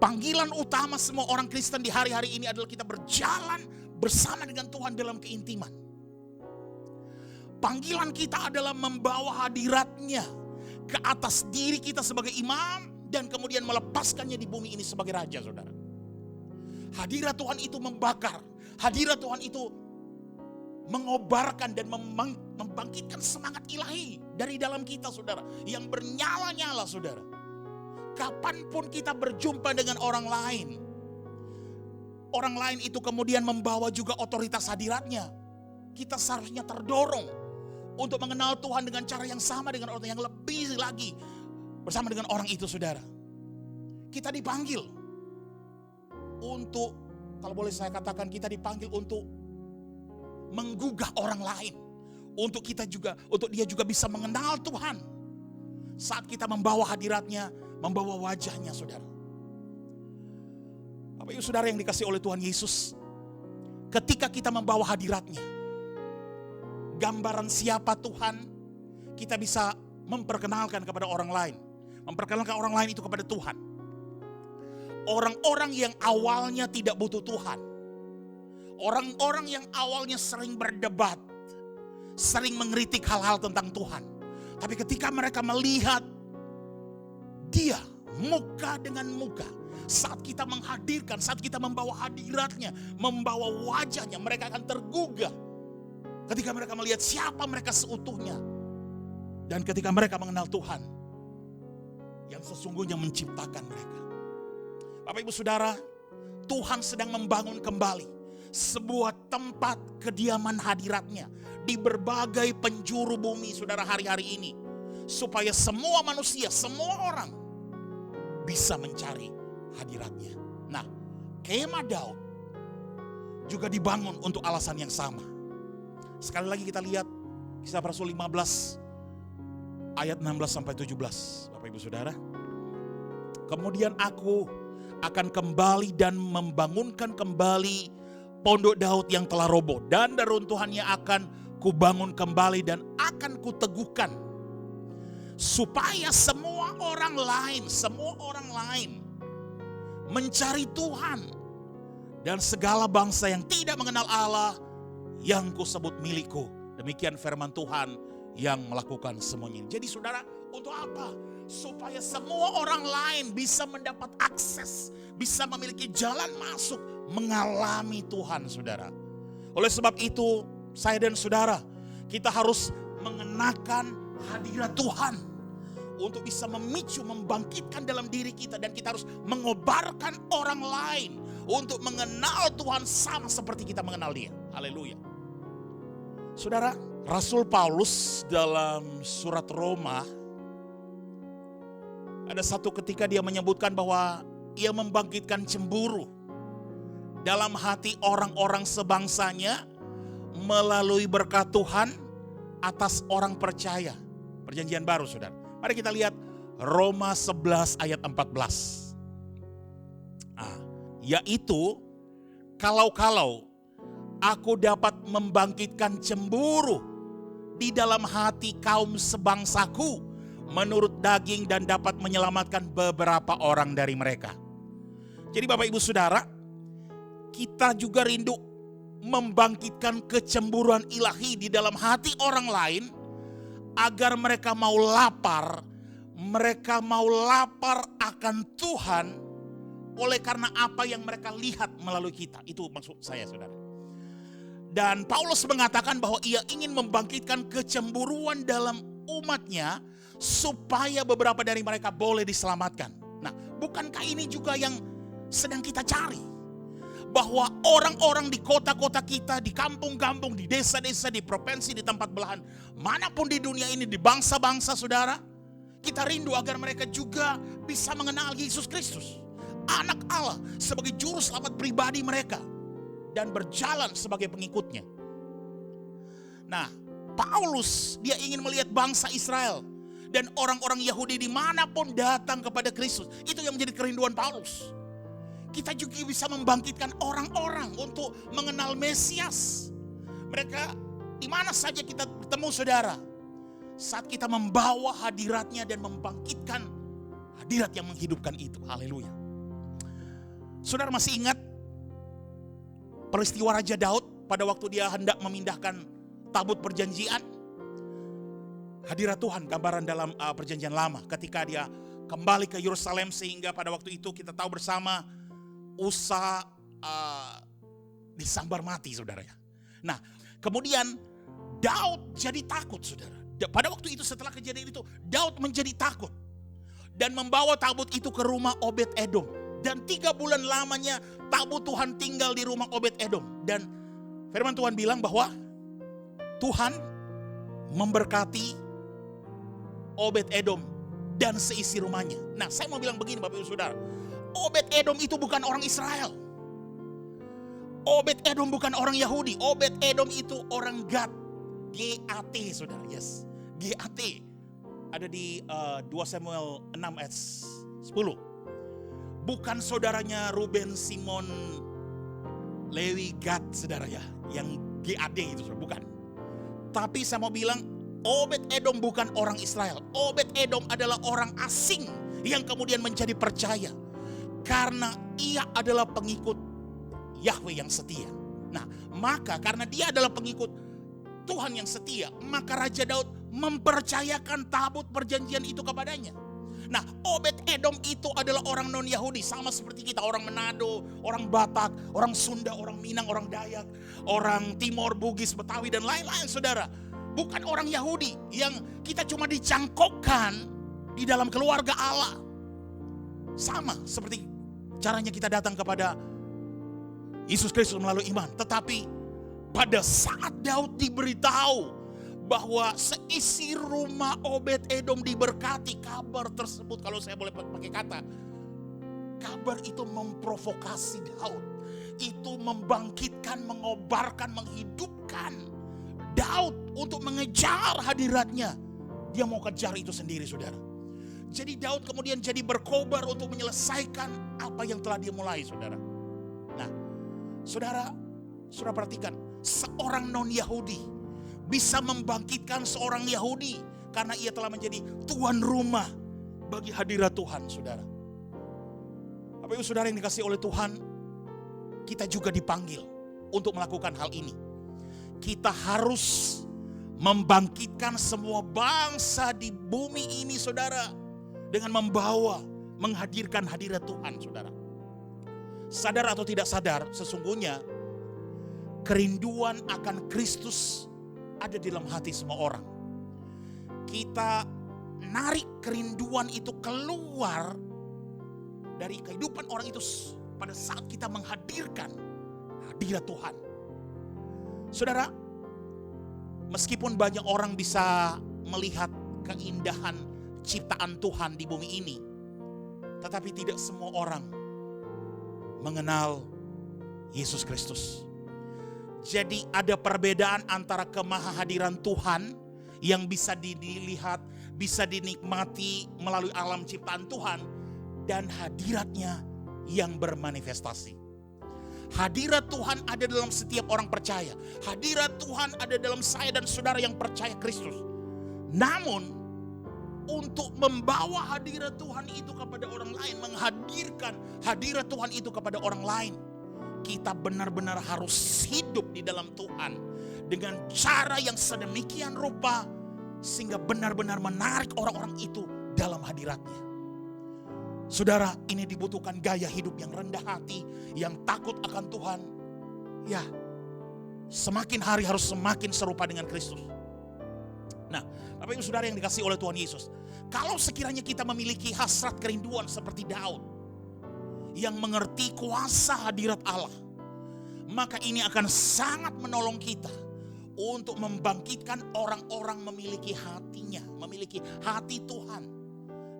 Panggilan utama semua orang Kristen di hari-hari ini adalah kita berjalan bersama dengan Tuhan dalam keintiman. Panggilan kita adalah membawa hadiratnya ke atas diri kita sebagai imam dan kemudian melepaskannya di bumi ini sebagai raja, saudara. Hadirat Tuhan itu membakar. Hadirat Tuhan itu mengobarkan dan membangkitkan semangat ilahi dari dalam kita, saudara. Yang bernyala-nyala, saudara. Kapanpun kita berjumpa dengan orang lain, orang lain itu kemudian membawa juga otoritas hadiratnya. Kita seharusnya terdorong untuk mengenal Tuhan dengan cara yang sama dengan orang yang lebih lagi bersama dengan orang itu, saudara. Kita dipanggil untuk, kalau boleh saya katakan, kita dipanggil untuk menggugah orang lain, untuk dia juga bisa mengenal Tuhan saat kita membawa hadiratnya, membawa wajahnya, saudara. Bapak Ibu Saudara yang dikasihi oleh Tuhan Yesus, ketika kita membawa hadiratnya, gambaran siapa Tuhan, kita bisa memperkenalkan kepada orang lain, memperkenalkan orang lain itu kepada Tuhan. Orang-orang yang awalnya tidak butuh Tuhan, orang-orang yang awalnya sering berdebat, sering mengkritik hal-hal tentang Tuhan, tapi ketika mereka melihat Dia muka dengan muka, saat kita menghadirkan, saat kita membawa hadiratnya, membawa wajahnya, mereka akan tergugah ketika mereka melihat siapa mereka seutuhnya. Dan ketika mereka mengenal Tuhan yang sesungguhnya menciptakan mereka. Bapak Ibu Saudara, Tuhan sedang membangun kembali sebuah tempat kediaman hadiratnya di berbagai penjuru bumi, saudara, hari-hari ini. Supaya semua manusia, semua orang bisa mencari hadiratnya. Nah, kemah Daud juga dibangun untuk alasan yang sama. Sekali lagi kita lihat Kisah Rasul 15 ayat 16-17, Bapak Ibu Saudara. Kemudian aku akan kembali dan membangunkan kembali pondok Daud yang telah roboh, dan reruntuhannya akan kubangun kembali dan akan kuteguhkan, supaya semua orang lain mencari Tuhan, dan segala bangsa yang tidak mengenal Allah yang kusebut milikku. Demikian firman Tuhan yang melakukan semuanya. Jadi saudara, untuk apa? Supaya semua orang lain bisa mendapat akses, bisa memiliki jalan masuk, mengalami Tuhan, saudara. Oleh sebab itu, saya dan saudara, kita harus mengenakan hadirat Tuhan untuk bisa memicu, membangkitkan dalam diri kita, dan kita harus mengobarkan orang lain untuk mengenal Tuhan sama seperti kita mengenal Dia. Haleluya. Saudara, Rasul Paulus dalam surat Roma, ada satu ketika dia menyebutkan bahwa ia membangkitkan cemburu dalam hati orang-orang sebangsanya melalui berkat Tuhan atas orang percaya. Perjanjian baru, saudara. Mari kita lihat Roma 11 ayat 14. Yaitu, kalau-kalau aku dapat membangkitkan cemburu di dalam hati kaum sebangsaku menurut daging dan dapat menyelamatkan beberapa orang dari mereka. Jadi Bapak Ibu Saudara, kita juga rindu membangkitkan kecemburuan ilahi di dalam hati orang lain agar mereka mau lapar akan Tuhan oleh karena apa yang mereka lihat melalui kita. Itu maksud saya, saudara. Dan Paulus mengatakan bahwa ia ingin membangkitkan kecemburuan dalam umatnya supaya beberapa dari mereka boleh diselamatkan. Nah, bukankah ini juga yang sedang kita cari? Bahwa orang-orang di kota-kota kita, di kampung-kampung, di desa-desa, di provinsi, di tempat belahan manapun di dunia ini, di bangsa-bangsa, saudara, kita rindu agar mereka juga bisa mengenal Yesus Kristus, Anak Allah, sebagai juru selamat pribadi mereka dan berjalan sebagai pengikutnya. Nah, Paulus dia ingin melihat bangsa Israel dan orang-orang Yahudi dimanapun datang kepada Kristus. Itu yang menjadi kerinduan Paulus. Kita juga bisa membangkitkan orang-orang untuk mengenal Mesias. Mereka di mana saja kita bertemu, saudara, saat kita membawa hadiratnya dan membangkitkan hadirat yang menghidupkan itu. Haleluya. Saudara masih ingat peristiwa Raja Daud pada waktu dia hendak memindahkan tabut perjanjian? Hadirat Tuhan, gambaran dalam perjanjian lama, ketika dia kembali ke Yerusalem, sehingga pada waktu itu kita tahu bersama Usa disambar mati, saudara ya. Nah, kemudian Daud jadi takut, saudara. Pada waktu itu setelah kejadian itu, Daud menjadi takut dan membawa tabut itu ke rumah Obed Edom. Dan 3 bulan lamanya tabut Tuhan tinggal di rumah Obed Edom. Dan firman Tuhan bilang bahwa Tuhan memberkati Obed Edom dan seisi rumahnya. Nah, saya mau bilang begini Bapak Ibu Saudara, Obed Edom itu bukan orang Israel. Obed Edom bukan orang Yahudi. Obed Edom itu orang Gad. G-A-T, saudara. Yes, G-A-T. Ada di 2 Samuel 6 ayat 10. Bukan saudaranya Ruben, Simon, Lewi, Gad, saudara ya. Yang G-A-D itu, saudara. Bukan. Tapi saya mau bilang, Obed Edom bukan orang Israel. Obed Edom adalah orang asing yang kemudian menjadi percaya. Karena ia adalah pengikut Yahweh yang setia. Nah, maka karena dia adalah pengikut Tuhan yang setia, maka Raja Daud mempercayakan tabut perjanjian itu kepadanya. Nah, Obed Edom itu adalah orang non-Yahudi, sama seperti kita, orang Manado, orang Batak, orang Sunda, orang Minang, orang Dayak, orang Timor, Bugis, Betawi, dan lain-lain, saudara. Bukan orang Yahudi yang kita cuma dicangkokkan di dalam keluarga Allah. Sama seperti caranya kita datang kepada Yesus Kristus melalui iman. Tetapi pada saat Daud diberitahu bahwa seisi rumah Obed Edom diberkati, kabar tersebut, kalau saya boleh pakai kata, kabar itu memprovokasi Daud. Itu membangkitkan, mengobarkan, menghidupkan Daud untuk mengejar hadiratnya. Dia mau kejar itu sendiri, saudara. Jadi Daud kemudian jadi berkobar untuk menyelesaikan apa yang telah dia mulai, saudara. Nah, saudara perhatikan, seorang non-Yahudi bisa membangkitkan seorang Yahudi karena ia telah menjadi tuan rumah bagi hadirat Tuhan, saudara. Bapak Ibu Saudara yang dikasihi oleh Tuhan, kita juga dipanggil untuk melakukan hal ini. Kita harus membangkitkan semua bangsa di bumi ini, saudara, dengan menghadirkan hadirat Tuhan, saudara. Sadar atau tidak sadar, sesungguhnya kerinduan akan Kristus ada di dalam hati semua orang. Kita narik kerinduan itu keluar dari kehidupan orang itu pada saat kita menghadirkan hadirat Tuhan. Saudara, meskipun banyak orang bisa melihat keindahan ciptaan Tuhan di bumi ini, tetapi tidak semua orang mengenal Yesus Kristus. Jadi ada perbedaan antara kemahahadiran Tuhan yang bisa dilihat bisa dinikmati melalui alam ciptaan Tuhan dan hadiratnya yang bermanifestasi. Hadirat Tuhan ada dalam setiap orang percaya. Hadirat Tuhan ada dalam saya dan saudara yang percaya Kristus. Namun untuk membawa hadirat Tuhan itu kepada orang lain, menghadirkan hadirat Tuhan itu kepada orang lain, kita benar-benar harus hidup di dalam Tuhan dengan cara yang sedemikian rupa sehingga benar-benar menarik orang-orang itu dalam hadiratnya. Saudara, ini dibutuhkan gaya hidup yang rendah hati, yang takut akan Tuhan. Ya, semakin hari harus semakin serupa dengan Kristus. Nah, Bapak Ibu Saudara yang dikasihi oleh Tuhan Yesus, kalau sekiranya kita memiliki hasrat kerinduan seperti Daud yang mengerti kuasa hadirat Allah, maka ini akan sangat menolong kita untuk membangkitkan orang-orang memiliki hatinya, memiliki hati Tuhan.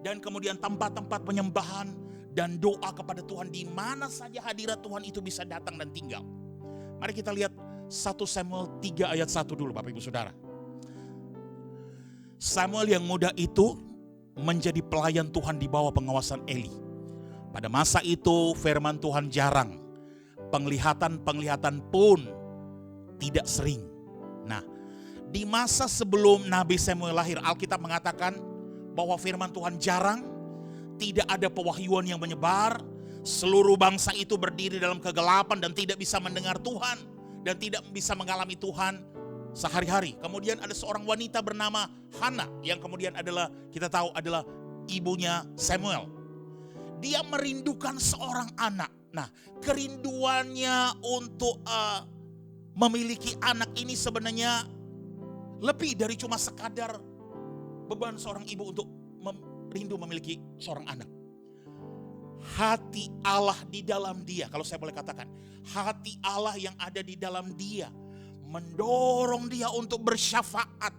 Dan kemudian tempat-tempat penyembahan dan doa kepada Tuhan di mana saja hadirat Tuhan itu bisa datang dan tinggal. Mari kita lihat 1 Samuel 3 ayat 1 dulu Bapak Ibu Saudara. Samuel yang muda itu menjadi pelayan Tuhan di bawah pengawasan Eli. Pada masa itu firman Tuhan jarang, penglihatan-penglihatan pun tidak sering. Nah, di masa sebelum Nabi Samuel lahir, Alkitab mengatakan bahwa firman Tuhan jarang, tidak ada pewahyuan yang menyebar, seluruh bangsa itu berdiri dalam kegelapan dan tidak bisa mendengar Tuhan dan tidak bisa mengalami Tuhan sehari-hari. Kemudian ada seorang wanita bernama Hana yang kemudian adalah, kita tahu adalah ibunya Samuel. Dia merindukan seorang anak. Nah, kerinduannya untuk memiliki anak ini sebenarnya lebih dari cuma sekadar beban seorang ibu untuk rindu memiliki seorang anak. Hati Allah di dalam dia, kalau saya boleh katakan, hati Allah yang ada di dalam dia mendorong dia untuk bersyafaat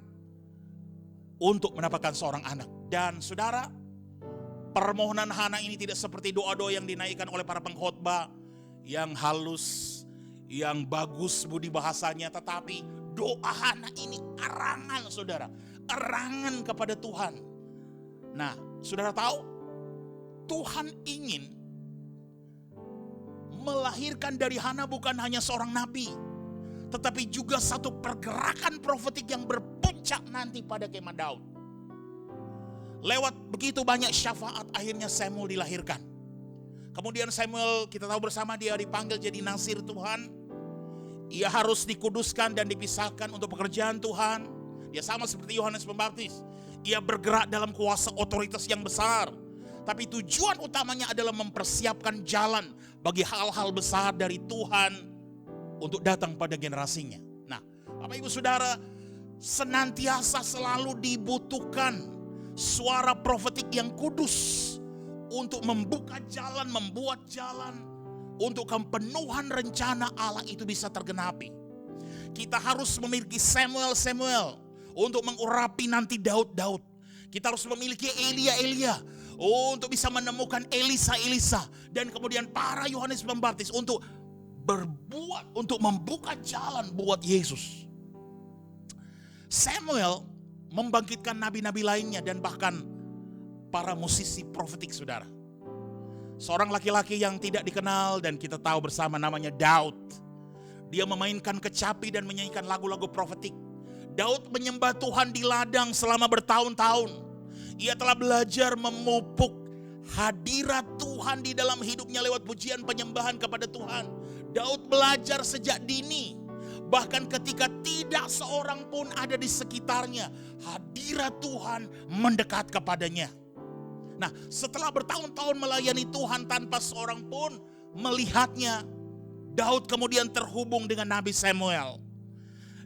untuk mendapatkan seorang anak. Dan saudara, permohonan Hana ini tidak seperti doa-doa yang dinaikkan oleh para pengkhotbah yang halus, yang bagus budi bahasanya, tetapi doa Hana ini arangan, saudara, arangan kepada Tuhan. Nah, saudara tahu, Tuhan ingin melahirkan dari Hana bukan hanya seorang nabi, tetapi juga satu pergerakan profetik yang berpuncak nanti pada kemah Daud. Lewat begitu banyak syafaat, akhirnya Samuel dilahirkan. Kemudian Samuel, kita tahu bersama, dia dipanggil jadi nasir Tuhan. Ia harus dikuduskan dan dipisahkan untuk pekerjaan Tuhan. Dia sama seperti Yohanes Pembaptis. Ia bergerak dalam kuasa otoritas yang besar. Tapi tujuan utamanya adalah mempersiapkan jalan bagi hal-hal besar dari Tuhan untuk datang pada generasinya. Nah, Bapak Ibu Saudara, senantiasa selalu dibutuhkan suara profetik yang kudus untuk membuka jalan, membuat jalan untuk kepenuhan rencana Allah itu bisa tergenapi. Kita harus memiliki Samuel untuk mengurapi nanti Daud. Kita harus memiliki Elia untuk bisa menemukan Elisa dan kemudian para Yohanes Pembaptis untuk berbuat, untuk membuka jalan buat Yesus. Samuel membangkitkan nabi-nabi lainnya dan bahkan para musisi profetik, saudara. Seorang laki-laki yang tidak dikenal dan kita tahu bersama namanya Daud. Dia memainkan kecapi dan menyanyikan lagu-lagu profetik. Daud menyembah Tuhan di ladang selama bertahun-tahun. Ia telah belajar memupuk hadirat Tuhan di dalam hidupnya lewat pujian penyembahan kepada Tuhan. Daud belajar sejak dini. Bahkan ketika tidak seorang pun ada di sekitarnya, hadirat Tuhan mendekat kepadanya. Nah, setelah bertahun-tahun melayani Tuhan tanpa seorang pun melihatnya, Daud kemudian terhubung dengan Nabi Samuel.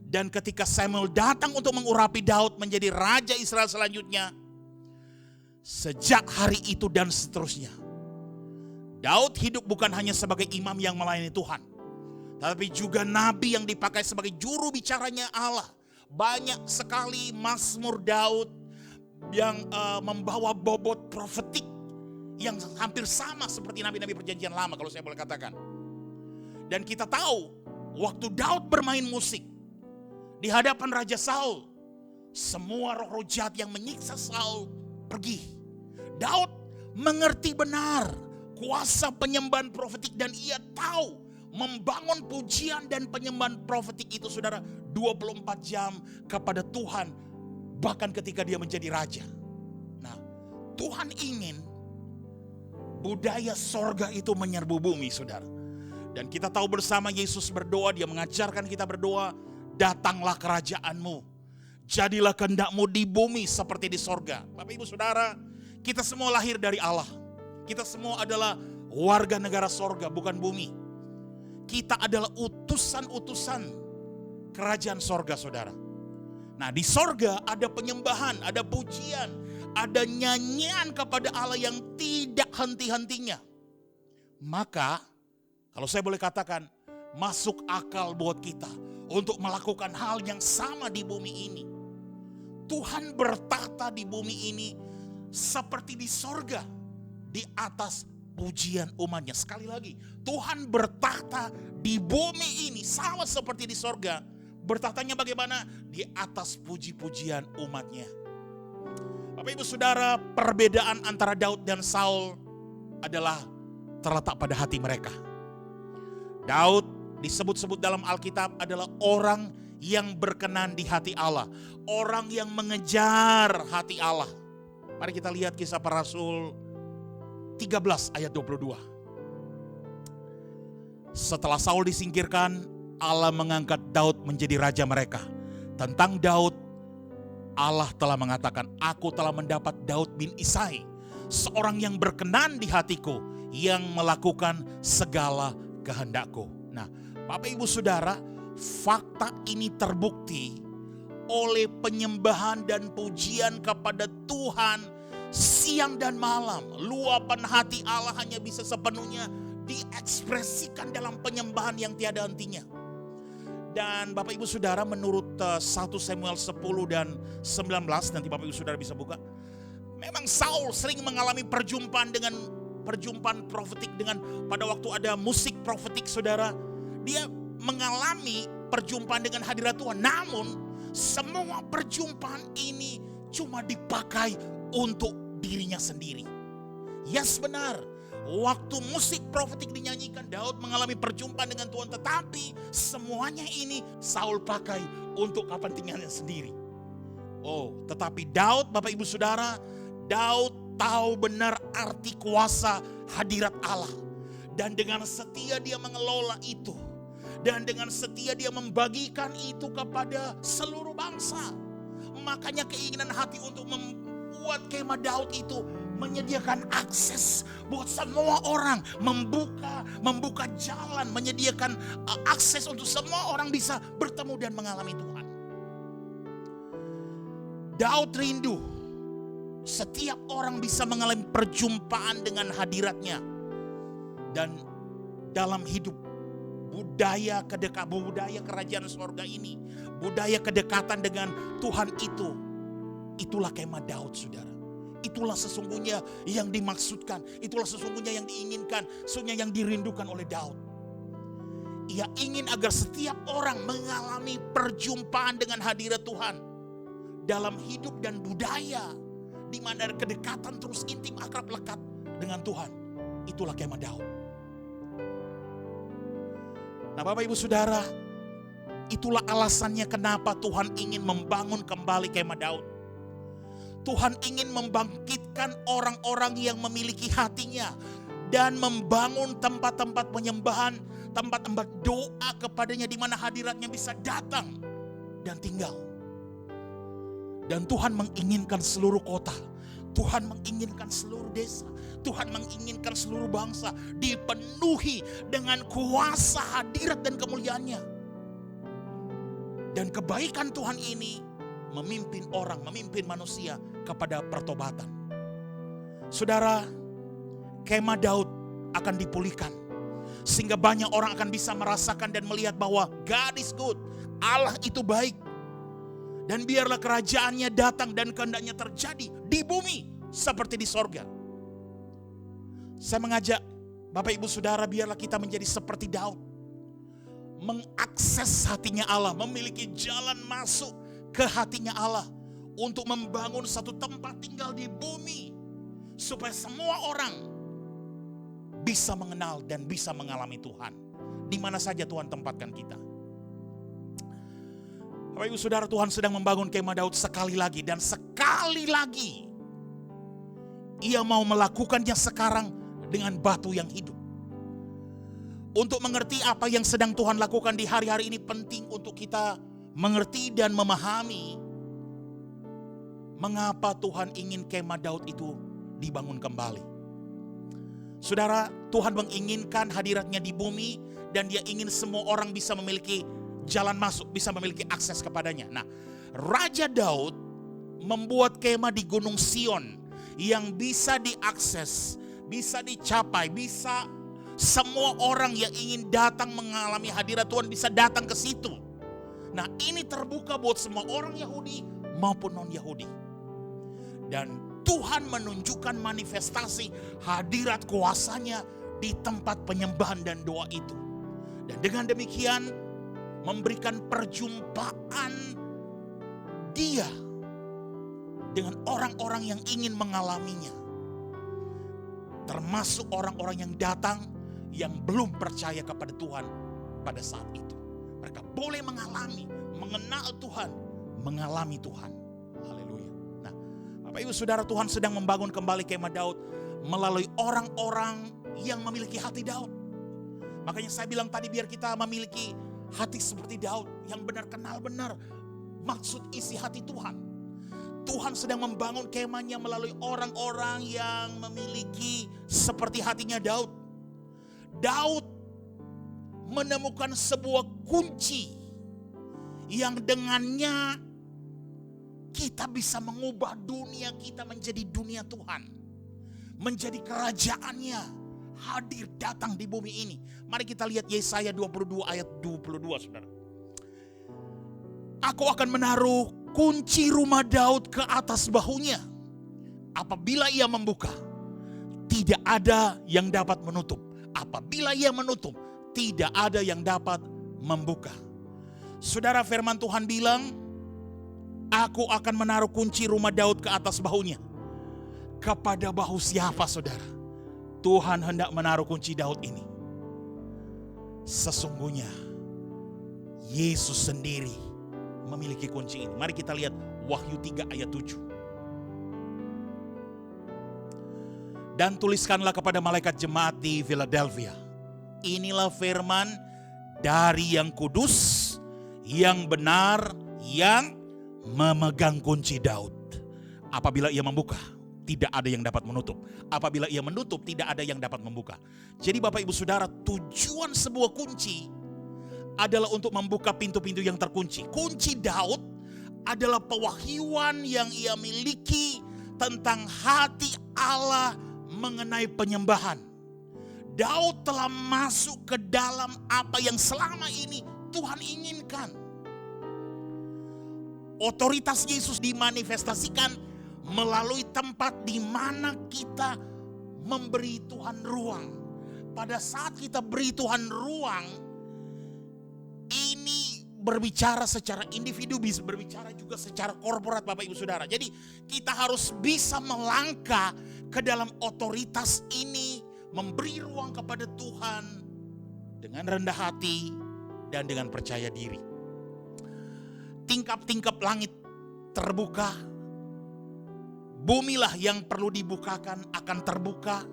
Dan ketika Samuel datang untuk mengurapi Daud menjadi raja Israel selanjutnya, sejak hari itu dan seterusnya, Daud hidup bukan hanya sebagai imam yang melayani Tuhan, tapi juga nabi yang dipakai sebagai juru bicaranya Allah. Banyak sekali mazmur Daud yang membawa bobot profetik yang hampir sama seperti nabi-nabi perjanjian lama, kalau saya boleh katakan. Dan kita tahu waktu Daud bermain musik di hadapan Raja Saul, semua roh-roh jahat yang menyiksa Saul pergi. Daud mengerti benar kuasa penyembahan profetik dan ia tahu membangun pujian dan penyembahan profetik itu saudara 24 jam kepada Tuhan bahkan ketika dia menjadi raja. Nah, Tuhan ingin budaya sorga itu menyerbu bumi saudara. Dan kita tahu bersama Yesus berdoa, dia mengajarkan kita berdoa, datanglah kerajaanmu, jadilah kehendakmu di bumi seperti di sorga. Bapak ibu saudara, kita semua lahir dari Allah. Kita semua adalah warga negara sorga, bukan bumi. Kita adalah utusan-utusan kerajaan sorga saudara. Nah di sorga ada penyembahan, ada pujian, ada nyanyian kepada Allah yang tidak henti-hentinya. Maka kalau saya boleh katakan, masuk akal buat kita untuk melakukan hal yang sama di bumi ini. Tuhan bertahta di bumi ini seperti di sorga, di atas pujian umatnya. Sekali lagi, Tuhan bertahta di bumi ini sama seperti di sorga. Bertahtanya bagaimana? Di atas puji-pujian umatnya. Bapak ibu saudara, perbedaan antara Daud dan Saul adalah terletak pada hati mereka. Daud disebut-sebut dalam Alkitab adalah orang yang berkenan di hati Allah. Orang yang mengejar hati Allah. Mari kita lihat Kisah Para Rasul 13 ayat 22. Setelah Saul disingkirkan, Allah mengangkat Daud menjadi raja mereka. Tentang Daud, Allah telah mengatakan, aku telah mendapat Daud bin Isai, seorang yang berkenan di hatiku, yang melakukan segala kehendakku. Nah, Bapak Ibu Saudara, fakta ini terbukti oleh penyembahan dan pujian kepada Tuhan siang dan malam. Luapan hati Allah hanya bisa sepenuhnya diekspresikan dalam penyembahan yang tiada hentinya. Dan Bapak Ibu Saudara, menurut 1 Samuel 10 dan 19, nanti Bapak Ibu Saudara bisa buka. Memang Saul sering mengalami perjumpaan profetik dengan pada waktu ada musik profetik saudara. Dia mengalami perjumpaan dengan hadirat Tuhan. Namun semua perjumpaan ini cuma dipakai untuk dirinya sendiri. Yes, benar. Waktu musik profetik dinyanyikan, Daud mengalami perjumpaan dengan Tuhan. Tetapi semuanya ini Saul pakai untuk kepentingannya sendiri. Oh, tetapi Daud, Bapak Ibu Saudara, Daud tahu benar arti kuasa hadirat Allah. Dan dengan setia dia mengelola itu. Dan dengan setia dia membagikan itu kepada seluruh bangsa. Makanya keinginan hati untuk membuat kemah Daud itu menyediakan akses buat semua orang, membuka jalan, menyediakan akses untuk semua orang bisa bertemu dan mengalami Tuhan. Daud rindu setiap orang bisa mengalami perjumpaan dengan hadiratnya. Dan dalam hidup budaya kerajaan sorga ini, budaya kedekatan dengan Tuhan itulah kemah Daud saudara. Itulah sesungguhnya yang dimaksudkan, itulah sesungguhnya yang diinginkan, sesungguhnya yang dirindukan oleh Daud. Ia ingin agar setiap orang mengalami perjumpaan dengan hadirat Tuhan dalam hidup dan budaya di mana ada kedekatan terus intim, akrab, lekat dengan Tuhan. Itulah kemah Daud. Nah Bapak Ibu Saudara, itulah alasannya kenapa Tuhan ingin membangun kembali kemah Daud. Tuhan ingin membangkitkan orang-orang yang memiliki hatinya dan membangun tempat-tempat penyembahan, tempat-tempat doa kepadanya di mana hadiratnya bisa datang dan tinggal. Dan Tuhan menginginkan seluruh kota, Tuhan menginginkan seluruh desa, Tuhan menginginkan seluruh bangsa dipenuhi dengan kuasa hadirat dan kemuliaannya. Dan kebaikan Tuhan ini memimpin orang, memimpin manusia kepada pertobatan. Saudara, kemah Daud akan dipulihkan sehingga banyak orang akan bisa merasakan dan melihat bahwa God is good, Allah itu baik. Dan biarlah kerajaannya datang dan kehendaknya terjadi di bumi seperti di sorga. Saya mengajak Bapak Ibu Saudara, biarlah kita menjadi seperti Daud, mengakses hatinya Allah, memiliki jalan masuk ke hatinya Allah, untuk membangun satu tempat tinggal di bumi, supaya semua orang bisa mengenal dan bisa mengalami Tuhan. Di mana saja Tuhan tempatkan kita. Bapak Ibu Saudara, Tuhan sedang membangun kemah Daud sekali lagi. Dan sekali lagi Ia mau melakukannya sekarang dengan batu yang hidup. Untuk mengerti apa yang sedang Tuhan lakukan di hari-hari ini, penting untuk kita mengerti dan memahami mengapa Tuhan ingin kemah Daud itu dibangun kembali. Saudara, Tuhan menginginkan hadiratnya di bumi dan Dia ingin semua orang bisa memiliki jalan masuk, bisa memiliki akses kepadanya. Nah, Raja Daud membuat kemah di Gunung Sion yang bisa diakses, bisa dicapai, bisa semua orang yang ingin datang mengalami hadirat Tuhan bisa datang ke situ. Nah, ini terbuka buat semua orang Yahudi maupun non-Yahudi. Dan Tuhan menunjukkan manifestasi hadirat kuasanya di tempat penyembahan dan doa itu. Dan dengan demikian memberikan perjumpaan Dia dengan orang-orang yang ingin mengalaminya. Termasuk orang-orang yang datang yang belum percaya kepada Tuhan pada saat itu. Mereka boleh mengalami, mengenal Tuhan, mengalami Tuhan. Haleluya. Nah, Bapak Ibu Saudara, Tuhan sedang membangun kembali kemah Daud melalui orang-orang yang memiliki hati Daud. Makanya saya bilang tadi, biar kita memiliki hati seperti Daud yang benar, kenal benar maksud isi hati Tuhan. Tuhan sedang membangun kemahnya melalui orang-orang yang memiliki seperti hatinya Daud. Daud menemukan sebuah kunci yang dengannya kita bisa mengubah dunia kita menjadi dunia Tuhan. Menjadi kerajaannya hadir datang di bumi ini. Mari kita lihat Yesaya 22 ayat 22, Saudara. Aku akan menaruh kunci rumah Daud ke atas bahunya. Apabila ia membuka, tidak ada yang dapat menutup. Apabila ia menutup, tidak ada yang dapat membuka. Saudara, firman Tuhan bilang, aku akan menaruh kunci rumah Daud ke atas bahunya. Kepada bahu siapa, saudara? Tuhan hendak menaruh kunci Daud ini. Sesungguhnya Yesus sendiri memiliki kunci ini. Mari kita lihat Wahyu 3 ayat 7. Dan tuliskanlah kepada malaikat jemaat di Philadelphia. Inilah firman dari yang kudus, yang benar, yang memegang kunci Daud. Apabila ia membuka, tidak ada yang dapat menutup. Apabila ia menutup, tidak ada yang dapat membuka. Jadi Bapak Ibu Saudara, tujuan sebuah kunci adalah untuk membuka pintu-pintu yang terkunci. Kunci Daud adalah pewahyuan yang ia miliki tentang hati Allah mengenai penyembahan. Daud telah masuk ke dalam apa yang selama ini Tuhan inginkan. Otoritas Yesus dimanifestasikan melalui tempat di mana kita memberi Tuhan ruang. Pada saat kita beri Tuhan ruang, ini berbicara secara individu, bisa berbicara juga secara korporat, Bapak Ibu Saudara. Jadi kita harus bisa melangkah ke dalam otoritas ini, memberi ruang kepada Tuhan dengan rendah hati dan dengan percaya diri. Tingkap-tingkap langit terbuka, bumilah yang perlu dibukakan akan terbuka.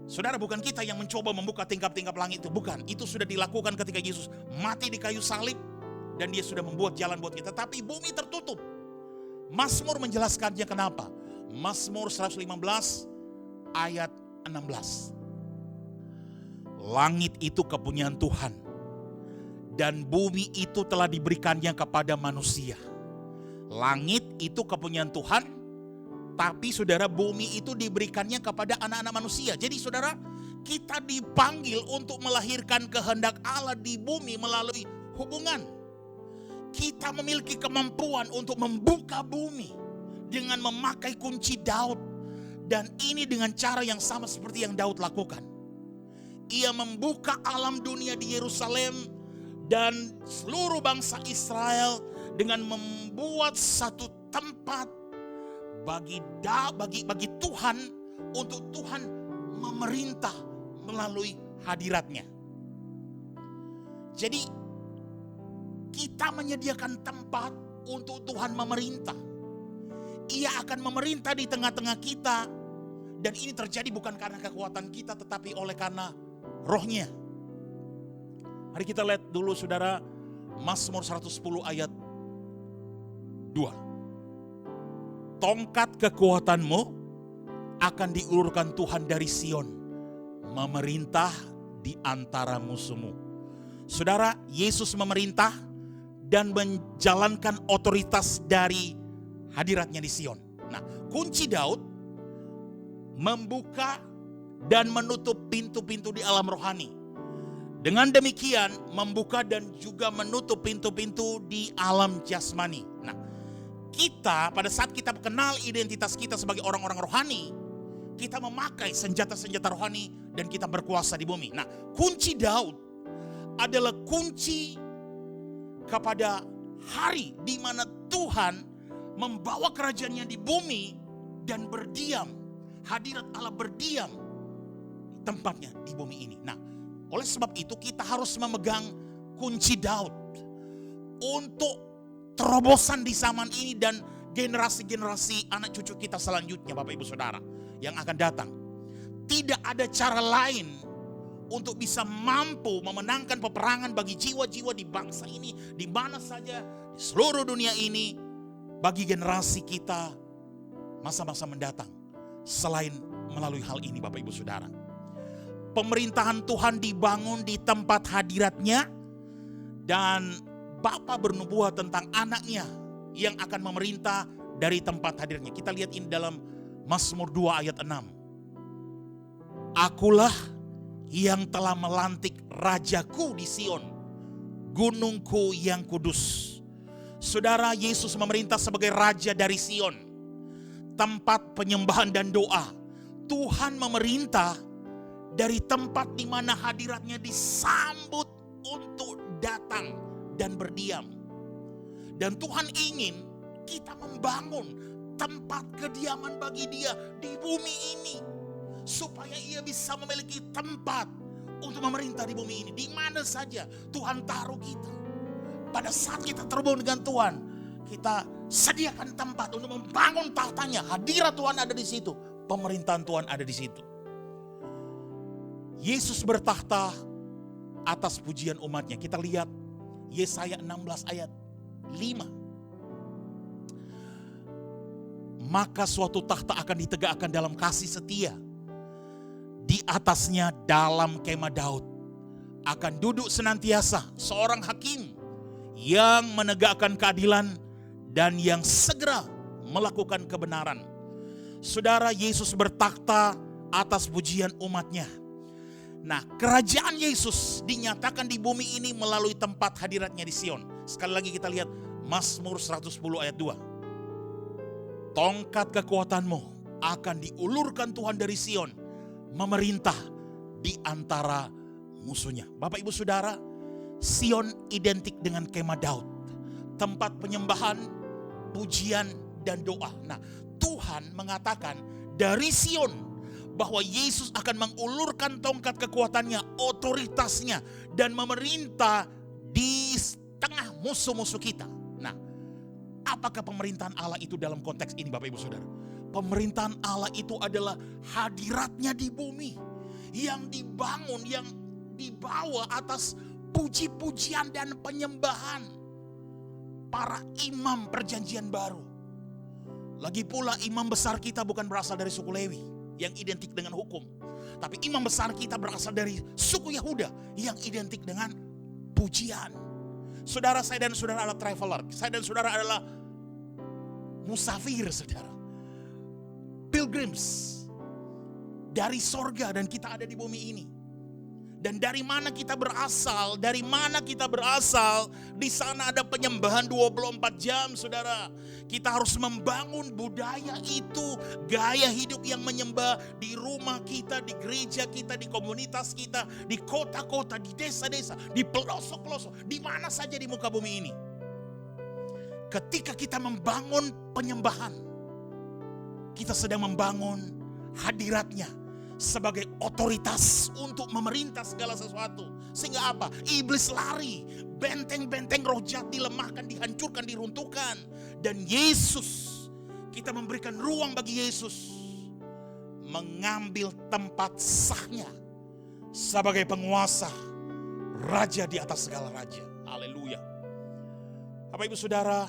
Saudara, bukan kita yang mencoba membuka tingkap-tingkap langit itu, bukan. Itu sudah dilakukan ketika Yesus mati di kayu salib dan Dia sudah membuat jalan buat kita. Tapi bumi tertutup. Mazmur menjelaskannya kenapa. Mazmur 115 ayat 16. Langit itu kepunyaan Tuhan dan bumi itu telah diberikannya kepada manusia. Langit itu kepunyaan Tuhan, tapi saudara, bumi itu diberikannya kepada anak-anak manusia. Jadi saudara, kita dipanggil untuk melahirkan kehendak Allah di bumi melalui hubungan. Kita memiliki kemampuan untuk membuka bumi dengan memakai kunci Daud. Dan ini dengan cara yang sama seperti yang Daud lakukan. Ia membuka alam dunia di Yerusalem dan seluruh bangsa Israel dengan membuat satu tempat bagi Tuhan, untuk Tuhan memerintah melalui hadiratnya. Jadi kita menyediakan tempat untuk Tuhan memerintah. Ia akan memerintah di tengah-tengah kita. Dan ini terjadi bukan karena kekuatan kita, tetapi oleh karena Roh-Nya. Mari kita lihat dulu saudara, Mazmur 110 ayat 2. Tongkat kekuatanmu akan diulurkan Tuhan dari Sion, memerintah di antara musuhmu. Saudara, Yesus memerintah dan menjalankan otoritas dari hadiratnya di Sion. Nah, kunci Daud membuka dan menutup pintu-pintu di alam rohani. Dengan demikian membuka dan juga menutup pintu-pintu di alam jasmani. Nah, kita pada saat kita kenal identitas kita sebagai orang-orang rohani, kita memakai senjata-senjata rohani dan kita berkuasa di bumi. Nah, kunci Daud adalah kunci kepada hari di mana Tuhan membawa kerajaannya di bumi dan berdiam. Hadirat Allah berdiam di tempatnya di bumi ini. Nah, oleh sebab itu kita harus memegang kunci Daud untuk terobosan di zaman ini dan generasi-generasi anak cucu kita selanjutnya, Bapak Ibu Saudara, yang akan datang. Tidak ada cara lain untuk bisa mampu memenangkan peperangan bagi jiwa-jiwa di bangsa ini, di mana saja di seluruh dunia ini, bagi generasi kita masa-masa mendatang, selain melalui hal ini, Bapak Ibu Saudara. Pemerintahan Tuhan dibangun di tempat hadiratnya, dan Bapa bernubuat tentang anaknya yang akan memerintah dari tempat hadirnya. Kita lihat ini dalam Mazmur 2 ayat 6. Akulah yang telah melantik rajaku di Sion, gunungku yang kudus. Saudara, Yesus memerintah sebagai raja dari Sion, tempat penyembahan dan doa. Tuhan memerintah dari tempat di mana hadiratnya disambut untuk datang dan berdiam. Dan Tuhan ingin kita membangun tempat kediaman bagi Dia di bumi ini, supaya Ia bisa memiliki tempat untuk memerintah di bumi ini. Di mana saja Tuhan taruh kita, pada saat kita terhubung dengan Tuhan, kita sediakan tempat untuk membangun tahtanya. Hadirat Tuhan ada di situ, pemerintahan Tuhan ada di situ. Yesus bertahta atas pujian umatnya. Kita lihat Yesaya 16 ayat 5. Maka suatu tahta akan ditegakkan dalam kasih setia. Di atasnya dalam kemah Daud akan duduk senantiasa seorang hakim yang menegakkan keadilan dan yang segera melakukan kebenaran. Saudara, Yesus bertakhta atas pujian umatnya. Nah, kerajaan Yesus dinyatakan di bumi ini melalui tempat hadiratnya di Sion. Sekali lagi kita lihat Mazmur 110 ayat 2. Tongkat kekuatanmu akan diulurkan Tuhan dari Sion, memerintah di antara musuhnya. Bapak Ibu Saudara, Sion identik dengan kemah Daud, tempat penyembahan, pujian dan doa. Nah, Tuhan mengatakan dari Sion bahwa Yesus akan mengulurkan tongkat kekuatannya, otoritasnya, dan memerintah di tengah musuh-musuh kita. Nah, apakah pemerintahan Allah itu dalam konteks ini, Bapak Ibu Saudara? Pemerintahan Allah itu adalah hadiratnya di bumi, yang dibangun, yang dibawa atas puji-pujian dan penyembahan para imam perjanjian baru. Lagi pula imam besar kita bukan berasal dari suku Lewi yang identik dengan hukum, tapi imam besar kita berasal dari suku Yehuda yang identik dengan pujian. Saudara, saya dan saudara adalah traveler, saya dan saudara adalah musafir, saudara, pilgrims dari sorga, dan kita ada di bumi ini. Dan dari mana kita berasal? Dari mana kita berasal? Di sana ada penyembahan 24 jam, saudara. Kita harus membangun budaya itu, gaya hidup yang menyembah di rumah kita, di gereja kita, di komunitas kita, di kota-kota, di desa-desa, di pelosok-pelosok, di mana saja di muka bumi ini. Ketika kita membangun penyembahan, kita sedang membangun hadiratnya sebagai otoritas untuk memerintah segala sesuatu. Sehingga apa? Iblis lari, benteng-benteng roh jahat dilemahkan, dihancurkan, diruntuhkan. Dan Yesus, kita memberikan ruang bagi Yesus mengambil tempat sahnya sebagai penguasa, raja di atas segala raja. Haleluya. Bapak Ibu Saudara,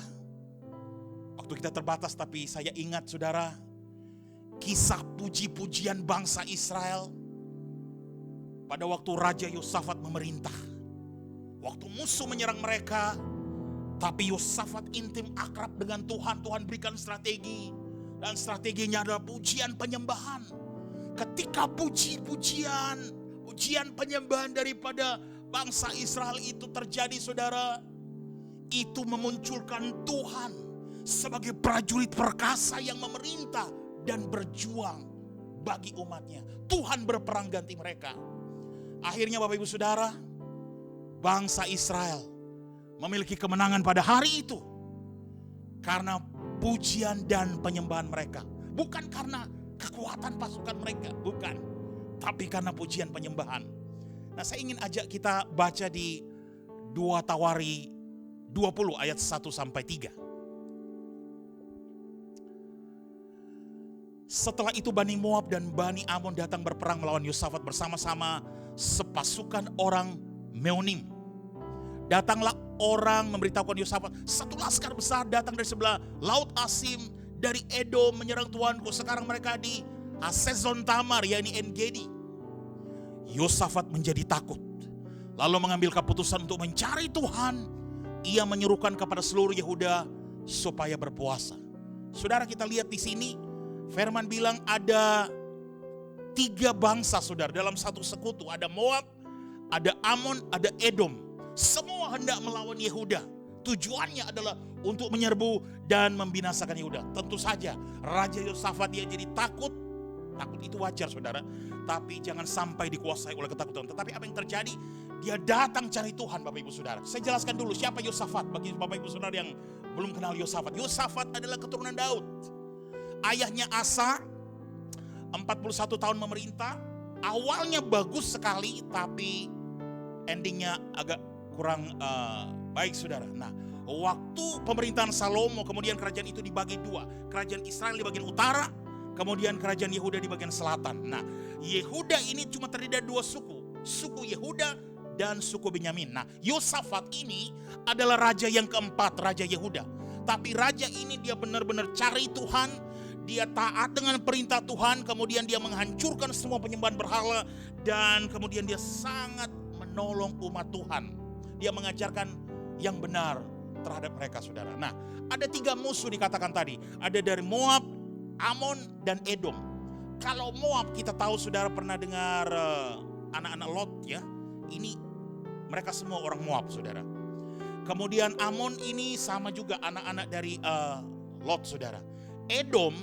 waktu kita terbatas tapi saya ingat saudara, kisah puji-pujian bangsa Israel pada waktu Raja Yosafat memerintah. Waktu musuh menyerang mereka, tapi Yosafat intim akrab dengan Tuhan. Tuhan berikan strategi, dan strateginya adalah pujian penyembahan. Ketika pujian penyembahan daripada bangsa Israel itu terjadi saudara, itu memunculkan Tuhan sebagai prajurit perkasa yang memerintah dan berjuang bagi umatnya. Tuhan berperang ganti mereka. Akhirnya Bapak Ibu Saudara, bangsa Israel memiliki kemenangan pada hari itu karena pujian dan penyembahan mereka. Bukan karena kekuatan pasukan mereka, bukan. Tapi karena pujian penyembahan. Nah, saya ingin ajak kita baca di 2 Tawari 20 ayat 1 sampai 3. Setelah itu Bani Moab dan Bani Amon datang berperang melawan Yosafat bersama-sama sepasukan orang Meonim. Datanglah orang memberitahukan Yosafat, satu laskar besar datang dari sebelah Laut Asim dari Edom menyerang tuanku. Sekarang mereka di Hasezon Tamar, yakni En-Gedi. Yosafat menjadi takut, lalu mengambil keputusan untuk mencari Tuhan. Ia menyerukan kepada seluruh Yehuda supaya berpuasa. Saudara, kita lihat di sini firman bilang ada 3 bangsa saudara dalam satu sekutu. Ada Moab, ada Amon, ada Edom. Semua hendak melawan Yehuda. Tujuannya adalah untuk menyerbu dan membinasakan Yehuda. Tentu saja Raja Yosafat dia jadi takut. Takut itu wajar saudara, tapi jangan sampai dikuasai oleh ketakutan. Tetapi apa yang terjadi? Dia datang cari Tuhan Bapak Ibu Saudara. Saya jelaskan dulu siapa Yosafat bagi Bapak Ibu Saudara yang belum kenal Yosafat. Yosafat adalah keturunan Daud. Ayahnya Asa 41 tahun memerintah. Awalnya bagus sekali tapi endingnya agak kurang baik saudara. Nah, waktu pemerintahan Salomo kemudian kerajaan itu dibagi 2. Kerajaan Israel di bagian utara, kemudian kerajaan Yehuda di bagian selatan. Nah, Yehuda ini cuma terdiri dari 2 suku. Suku Yehuda dan suku Benyamin. Nah, Yosafat ini adalah raja yang keempat, Raja Yehuda. Tapi raja ini dia benar-benar cari Tuhan, dia taat dengan perintah Tuhan, kemudian dia menghancurkan semua penyembahan berhala, dan kemudian dia sangat menolong umat Tuhan. Dia mengajarkan yang benar terhadap mereka saudara. Nah, ada 3 musuh dikatakan tadi. Ada dari Moab, Amon, dan Edom. Kalau Moab kita tahu saudara pernah dengar anak-anak Lot ya. Ini mereka semua orang Moab saudara. Kemudian Amon ini sama juga anak-anak dari Lot saudara. Edom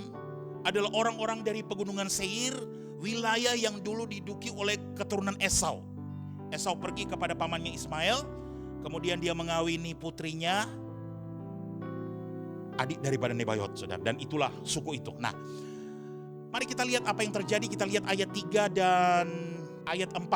adalah orang-orang dari pegunungan Seir, wilayah yang dulu diduduki oleh keturunan Esau. Esau pergi kepada pamannya Ismail, kemudian dia mengawini putrinya, adik daripada Nebayot saudara. Dan itulah suku itu. Nah, mari kita lihat apa yang terjadi. Kita lihat ayat 3 dan ayat 4.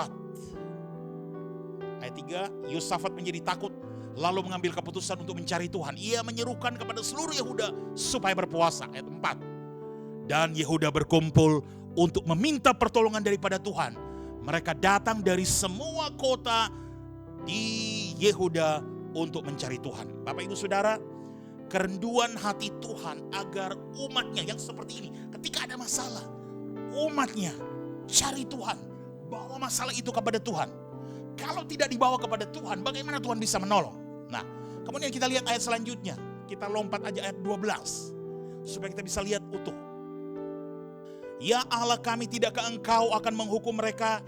Ayat 3, Yosafat menjadi takut lalu mengambil keputusan untuk mencari Tuhan. Ia menyerukan kepada seluruh Yehuda supaya berpuasa. Ayat 4. Dan Yehuda berkumpul untuk meminta pertolongan daripada Tuhan. Mereka datang dari semua kota di Yehuda untuk mencari Tuhan. Bapak Ibu Saudara, kerenduan hati Tuhan agar umatnya yang seperti ini, ketika ada masalah, umatnya cari Tuhan, bawa masalah itu kepada Tuhan. Kalau tidak dibawa kepada Tuhan, bagaimana Tuhan bisa menolong? Nah, kemudian kita lihat ayat selanjutnya. Kita lompat aja ayat 12 supaya kita bisa lihat utuh. Ya Allah, kami tidakkah Engkau akan menghukum mereka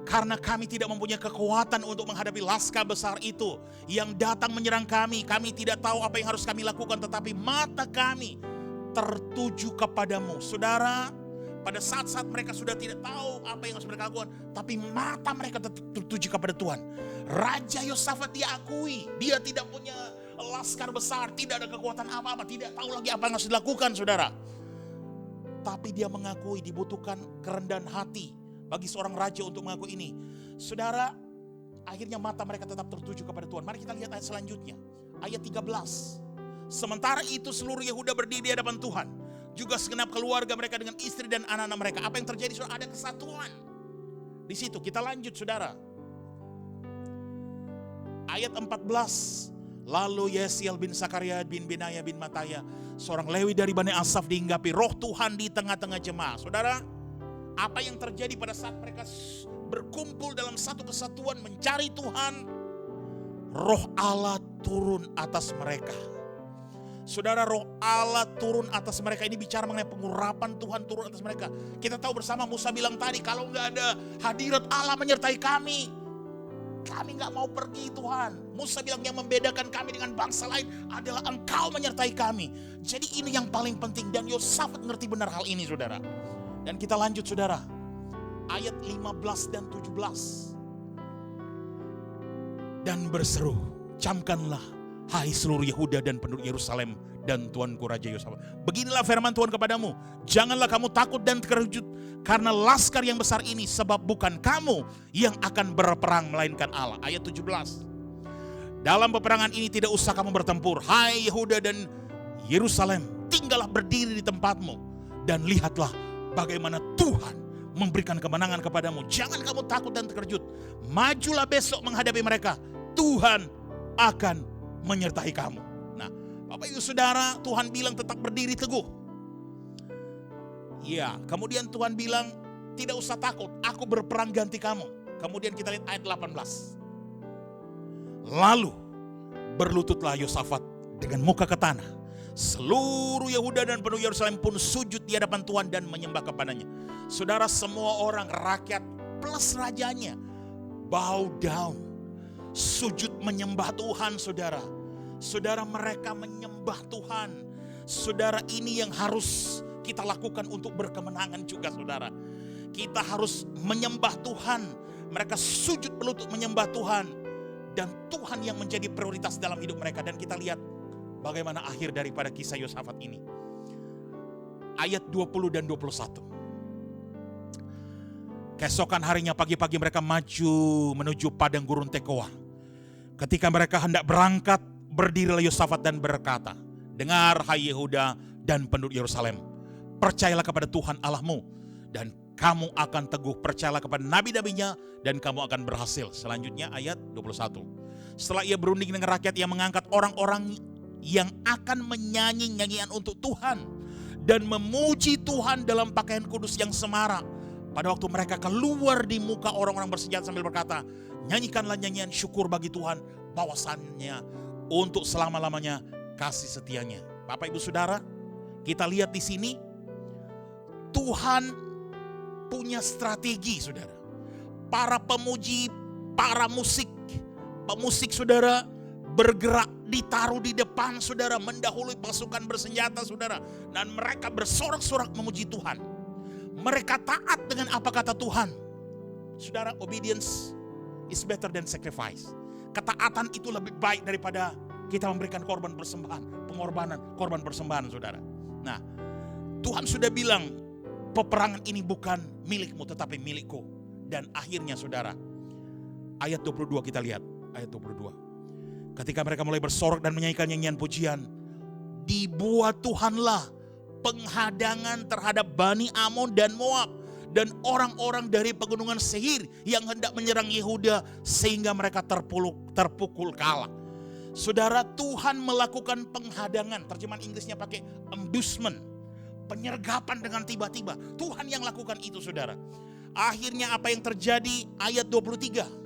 karena kami tidak mempunyai kekuatan untuk menghadapi laskar besar itu yang datang menyerang kami. Kami tidak tahu apa yang harus kami lakukan, tetapi mata kami tertuju kepadamu. Saudara, pada saat-saat mereka sudah tidak tahu apa yang harus mereka lakukan, tapi mata mereka tertuju kepada Tuhan. Raja Yosafat diakui, dia tidak punya laskar besar, tidak ada kekuatan apa-apa, tidak tahu lagi apa yang harus dilakukan, saudara. Tapi dia mengakui dibutuhkan kerendahan hati bagi seorang raja untuk mengakui ini. Saudara, akhirnya mata mereka tetap tertuju kepada Tuhan. Mari kita lihat ayat selanjutnya, ayat 13. Sementara itu seluruh Yehuda berdiri di hadapan Tuhan, juga segenap keluarga mereka dengan istri dan anak-anak mereka. Apa yang terjadi, saudara? Ada kesatuan di situ. Kita lanjut, saudara. Ayat 14. Lalu Yesiel bin Sakaria bin Benaya bin Mataya, seorang Lewi dari Bani Asaf, dihinggapi roh Tuhan di tengah-tengah jemaah. Saudara, apa yang terjadi pada saat mereka berkumpul dalam satu kesatuan mencari Tuhan? Roh Allah turun atas mereka. Saudara, roh Allah turun atas mereka. Ini bicara mengenai pengurapan Tuhan turun atas mereka. Kita tahu bersama, Musa bilang tadi, kalau nggak ada hadirat Allah menyertai kami, kami nggak mau pergi Tuhan. Musa bilang yang membedakan kami dengan bangsa lain adalah Engkau menyertai kami. Jadi ini yang paling penting, dan Yosafat ngerti benar hal ini, saudara. Dan kita lanjut, saudara. Ayat 15 dan 17. Dan berseru, camkanlah hai seluruh Yehuda dan penduduk Yerusalem dan tuanku Raja Yosafat. Beginilah firman Tuhan kepadamu, janganlah kamu takut dan terkejut karena laskar yang besar ini, sebab bukan kamu yang akan berperang melainkan Allah. Ayat 17. Dalam peperangan ini tidak usah kamu bertempur, hai Yehuda dan Yerusalem, tinggallah berdiri di tempatmu dan lihatlah bagaimana Tuhan memberikan kemenangan kepadamu. Jangan kamu takut dan terkejut, majulah besok menghadapi mereka, Tuhan akan menyertai kamu. Nah, Bapak Ibu Saudara, Tuhan bilang tetap berdiri teguh. Ya, kemudian Tuhan bilang tidak usah takut, aku berperang ganti kamu. Kemudian kita lihat ayat 18. Lalu berlututlah Yosafat dengan muka ke tanah. Seluruh Yehuda dan penduduk Yerusalem pun sujud di hadapan Tuhan dan menyembah kepadanya. Saudara, semua orang, rakyat plus rajanya, bow down, sujud menyembah Tuhan, saudara. Saudara, mereka menyembah Tuhan. Saudara, ini yang harus kita lakukan untuk berkemenangan juga, saudara. Kita harus menyembah Tuhan. Mereka sujud berlutut menyembah Tuhan, dan Tuhan yang menjadi prioritas dalam hidup mereka. Dan kita lihat bagaimana akhir daripada kisah Yosafat ini. Ayat 20 dan 21. Keesokan harinya pagi-pagi mereka maju menuju padang gurun Tekoa. Ketika mereka hendak berangkat, berdirilah Yosafat dan berkata, dengar hai Yehuda dan penduduk Yerusalem, percayalah kepada Tuhan Allahmu dan kamu akan teguh, percayalah kepada nabi-nabinya dan kamu akan berhasil. Selanjutnya ayat 21. Setelah ia berunding dengan rakyat, ia mengangkat orang-orang yang akan menyanyi nyanyian untuk Tuhan dan memuji Tuhan dalam pakaian kudus yang semarak. Pada waktu mereka keluar di muka orang-orang bersenjata sambil berkata, nyanyikanlah nyanyian syukur bagi Tuhan, bahwasannya untuk selama-lamanya kasih setianya. Bapak Ibu Saudara, kita lihat di sini Tuhan punya strategi, saudara. Para pemuji, para pemusik saudara, bergerak, ditaruh di depan saudara, mendahului pasukan bersenjata saudara, dan mereka bersorak-sorak memuji Tuhan. Mereka taat dengan apa kata Tuhan. Saudara, obedience is better than sacrifice. Ketaatan itu lebih baik daripada kita memberikan korban persembahan, korban persembahan, saudara. Nah, Tuhan sudah bilang peperangan ini bukan milikmu tetapi milikku. Dan akhirnya saudara, ayat 22 kita lihat, ayat 22. Ketika mereka mulai bersorak dan menyanyikan nyanyian pujian, dibuat Tuhanlah penghadangan terhadap Bani Amon dan Moab dan orang-orang dari pegunungan Seir yang hendak menyerang Yehuda sehingga mereka terpukul kalah. Saudara, Tuhan melakukan penghadangan, terjemahan Inggrisnya pakai ambushment, penyergapan dengan tiba-tiba. Tuhan yang lakukan itu, saudara. Akhirnya apa yang terjadi? Ayat 23.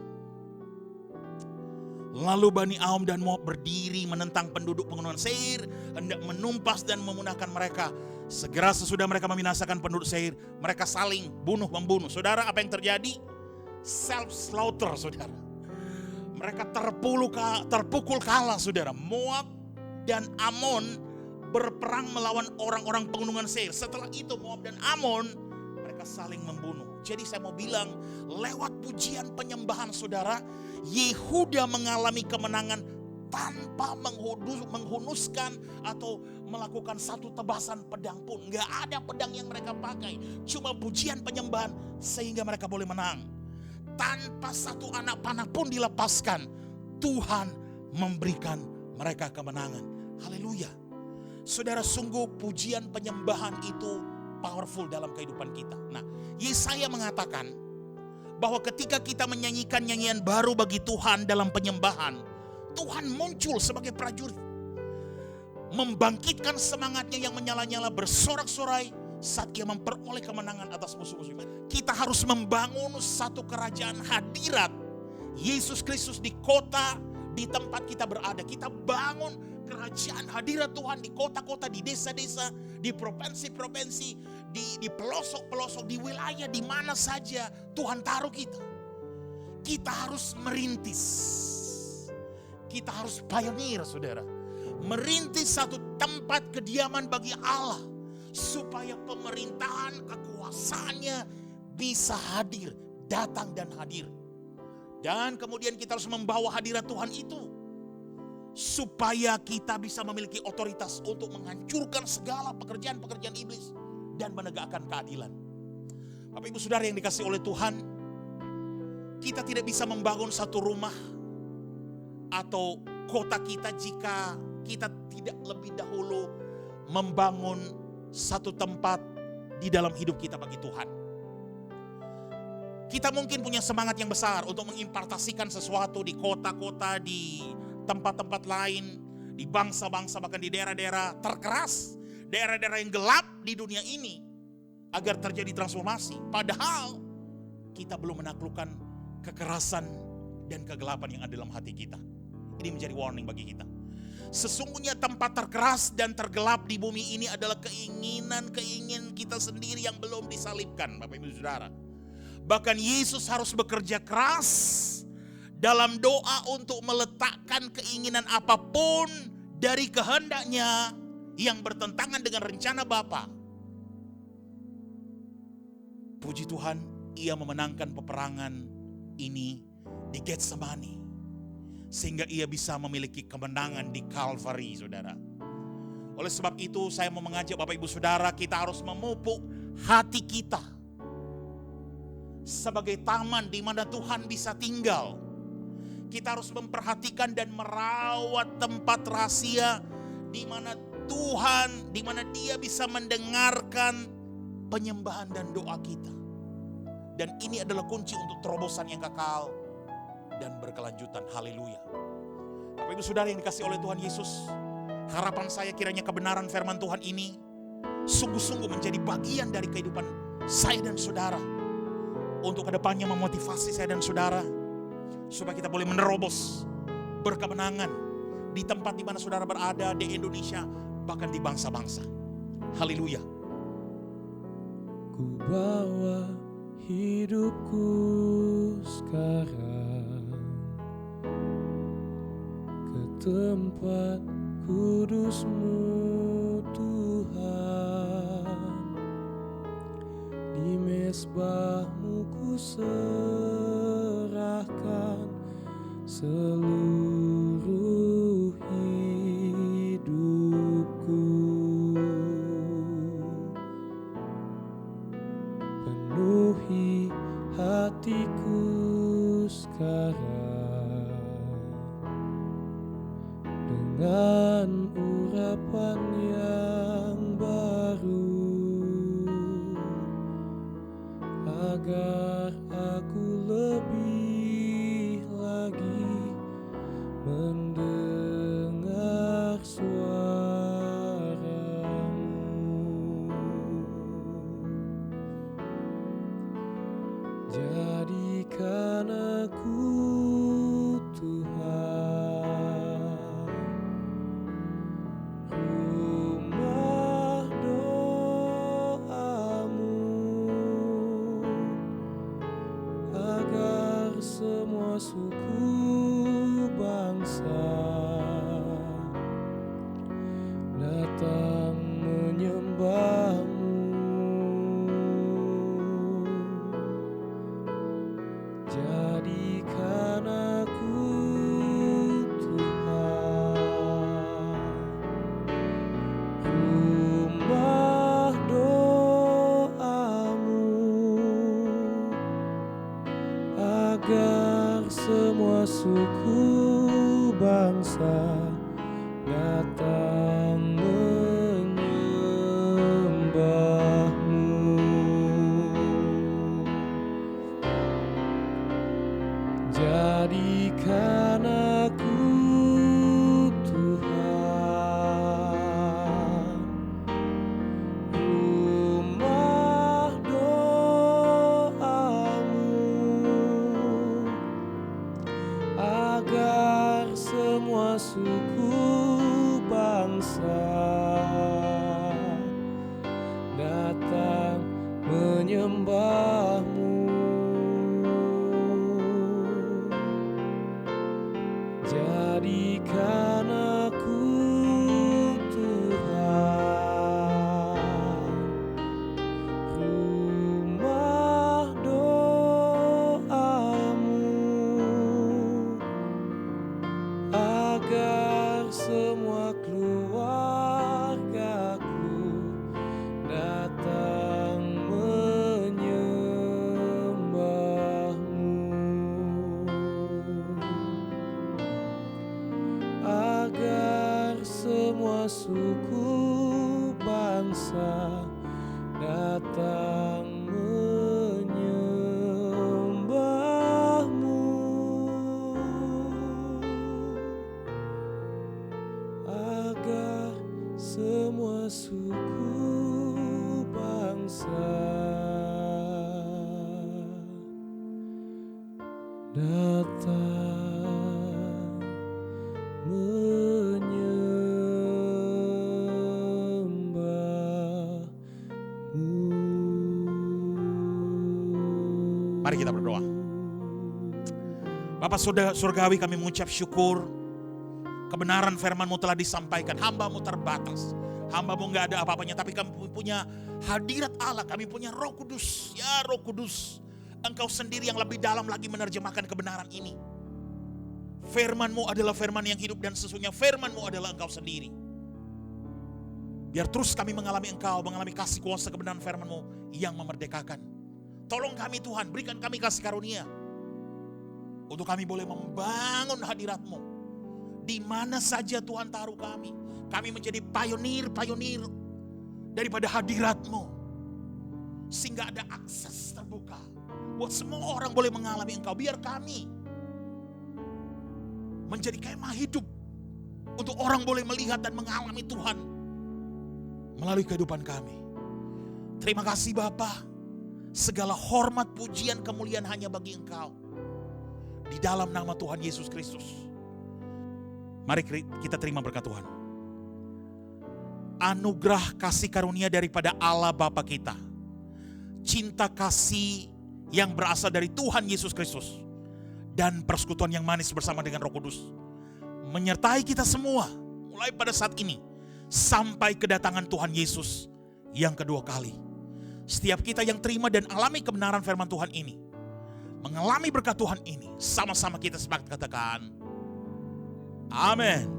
Lalu Bani Amon dan Moab berdiri menentang penduduk pegunungan Seir, hendak menumpas dan memunahkan mereka. Segera sesudah mereka membinasakan penduduk Seir, mereka saling membunuh. Saudara, apa yang terjadi? Self-slaughter, saudara. Mereka terpukul kalah, saudara. Moab dan Amon berperang melawan orang-orang pegunungan Seir. Setelah itu Moab dan Amon, mereka saling membunuh. Jadi saya mau bilang, lewat pujian penyembahan saudara, Yehuda mengalami kemenangan tanpa menghunuskan atau melakukan satu tebasan pedang pun. Gak ada pedang yang mereka pakai, cuma pujian penyembahan sehingga mereka boleh menang. Tanpa satu anak panah pun dilepaskan, Tuhan memberikan mereka kemenangan. Haleluya. Saudara, sungguh pujian penyembahan itu powerful dalam kehidupan kita. Nah, Yesaya mengatakan bahwa ketika kita menyanyikan nyanyian baru bagi Tuhan dalam penyembahan, Tuhan muncul sebagai prajurit, membangkitkan semangatnya yang menyala-nyala, bersorak-sorai saat ia memperoleh kemenangan atas musuh-musuh. Kita harus membangun satu kerajaan hadirat Yesus Kristus di kota, di tempat kita berada. Kita bangun kerajaan hadirat Tuhan di kota-kota, di desa-desa, di provinsi-provinsi, di pelosok-pelosok, di wilayah di mana saja Tuhan taruh kita. Kita harus merintis. Kita harus pioneer, saudara. Merintis satu tempat kediaman bagi Allah, supaya pemerintahan, kekuasaannya bisa hadir, datang dan hadir. Dan kemudian kita harus membawa hadirat Tuhan itu, supaya kita bisa memiliki otoritas untuk menghancurkan segala pekerjaan-pekerjaan iblis dan menegakkan keadilan. Bapak Ibu Saudara yang dikasihi oleh Tuhan, kita tidak bisa membangun satu rumah atau kota kita jika kita tidak lebih dahulu membangun satu tempat di dalam hidup kita bagi Tuhan. Kita mungkin punya semangat yang besar untuk mengimpartasikan sesuatu di kota-kota, di tempat-tempat lain, di bangsa-bangsa, bahkan di daerah-daerah terkeras, daerah-daerah yang gelap di dunia ini, agar terjadi transformasi. Padahal kita belum menaklukkan kekerasan dan kegelapan yang ada dalam hati kita. Ini menjadi warning bagi kita. Sesungguhnya tempat terkeras dan tergelap di bumi ini adalah keinginan kita sendiri yang belum disalibkan, Bapak Ibu Saudara. Bahkan Yesus harus bekerja keras dalam doa untuk meletakkan keinginan apapun dari kehendaknya yang bertentangan dengan rencana Bapa. Puji Tuhan, ia memenangkan peperangan ini di Getsemani, sehingga ia bisa memiliki kemenangan di Kalvari, saudara. Oleh sebab itu saya mau mengajak Bapak Ibu Saudara, kita harus memupuk hati kita sebagai taman di mana Tuhan bisa tinggal. Kita harus memperhatikan dan merawat tempat rahasia di mana Tuhan, di mana Dia bisa mendengarkan penyembahan dan doa kita. Dan ini adalah kunci untuk terobosan yang kekal dan berkelanjutan. Haleluya. Bapak Ibu Saudara yang dikasihi oleh Tuhan Yesus, harapan saya kiranya kebenaran firman Tuhan ini sungguh-sungguh menjadi bagian dari kehidupan saya dan saudara, untuk kedepannya memotivasi saya dan saudara, supaya kita boleh menerobos berkemenangan di tempat di mana saudara berada, di Indonesia, bahkan di bangsa-bangsa. Haleluya. Ku bawa hidupku sekarang ke tempat kudus-Mu Tuhan. Di mezbah-Mu ku serahkan seluruh hidupku. Penuhi hatiku sekarang dengan urapan yang baru, agar aku lebih lagi mendengar suara-Mu. Jadikan aku Tuhan rumah doa-Mu, agar semua suku bangsa datang menyembah-Mu. Jadikan aku Tuhan suku bangsa datang menyembahmu. Jadikan aku Tuhan rumah doamu, agar semua suku bangsa datang menyembahmu. Jadikan aku Tuhan rumah doamu, agar semua keluargaku datang menyembahmu, agar semua suku bangsa datang menyembahmu, agar semua suku bangsa datang menyembahmu. Mari kita berdoa. Bapa Surgawi, kami mengucap syukur. Kebenaran firman-Mu telah disampaikan. Hamba-Mu terbatas. Hamba-Mu gak ada apa-apanya. Tapi kami punya hadirat Allah. Kami punya Roh Kudus. Ya Roh Kudus, Engkau sendiri yang lebih dalam lagi menerjemahkan kebenaran ini. Firman-Mu adalah firman yang hidup, dan sesungguhnya firman-Mu adalah Engkau sendiri. Biar terus kami mengalami Engkau, mengalami kasih kuasa kebenaran firman-Mu yang memerdekakan. Tolong kami Tuhan, berikan kami kasih karunia untuk kami boleh membangun hadirat-Mu. Di mana saja Tuhan taruh kami. Kami menjadi pionir-pionir daripada hadirat-Mu. Sehingga ada akses terbuka buat semua orang boleh mengalami Engkau. Biar kami menjadi kemah hidup untuk orang boleh melihat dan mengalami Tuhan melalui kehidupan kami. Terima kasih Bapa. Segala hormat, pujian, kemuliaan hanya bagi Engkau. Di dalam nama Tuhan Yesus Kristus. Mari kita terima berkat Tuhan. Anugerah kasih karunia daripada Allah Bapa kita. Cinta kasih yang berasal dari Tuhan Yesus Kristus. Dan persekutuan yang manis bersama dengan Roh Kudus. Menyertai kita semua. Mulai pada saat ini. Sampai kedatangan Tuhan Yesus yang kedua kali. Setiap kita yang terima dan alami kebenaran firman Tuhan ini. Mengalami berkat Tuhan ini. Sama-sama kita sepakat katakan. Amin.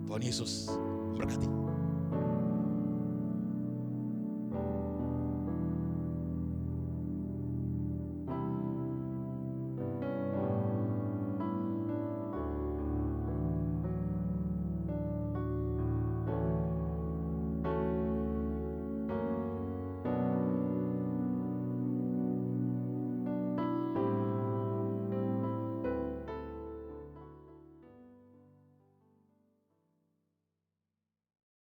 Tuhan Yesus memberkati.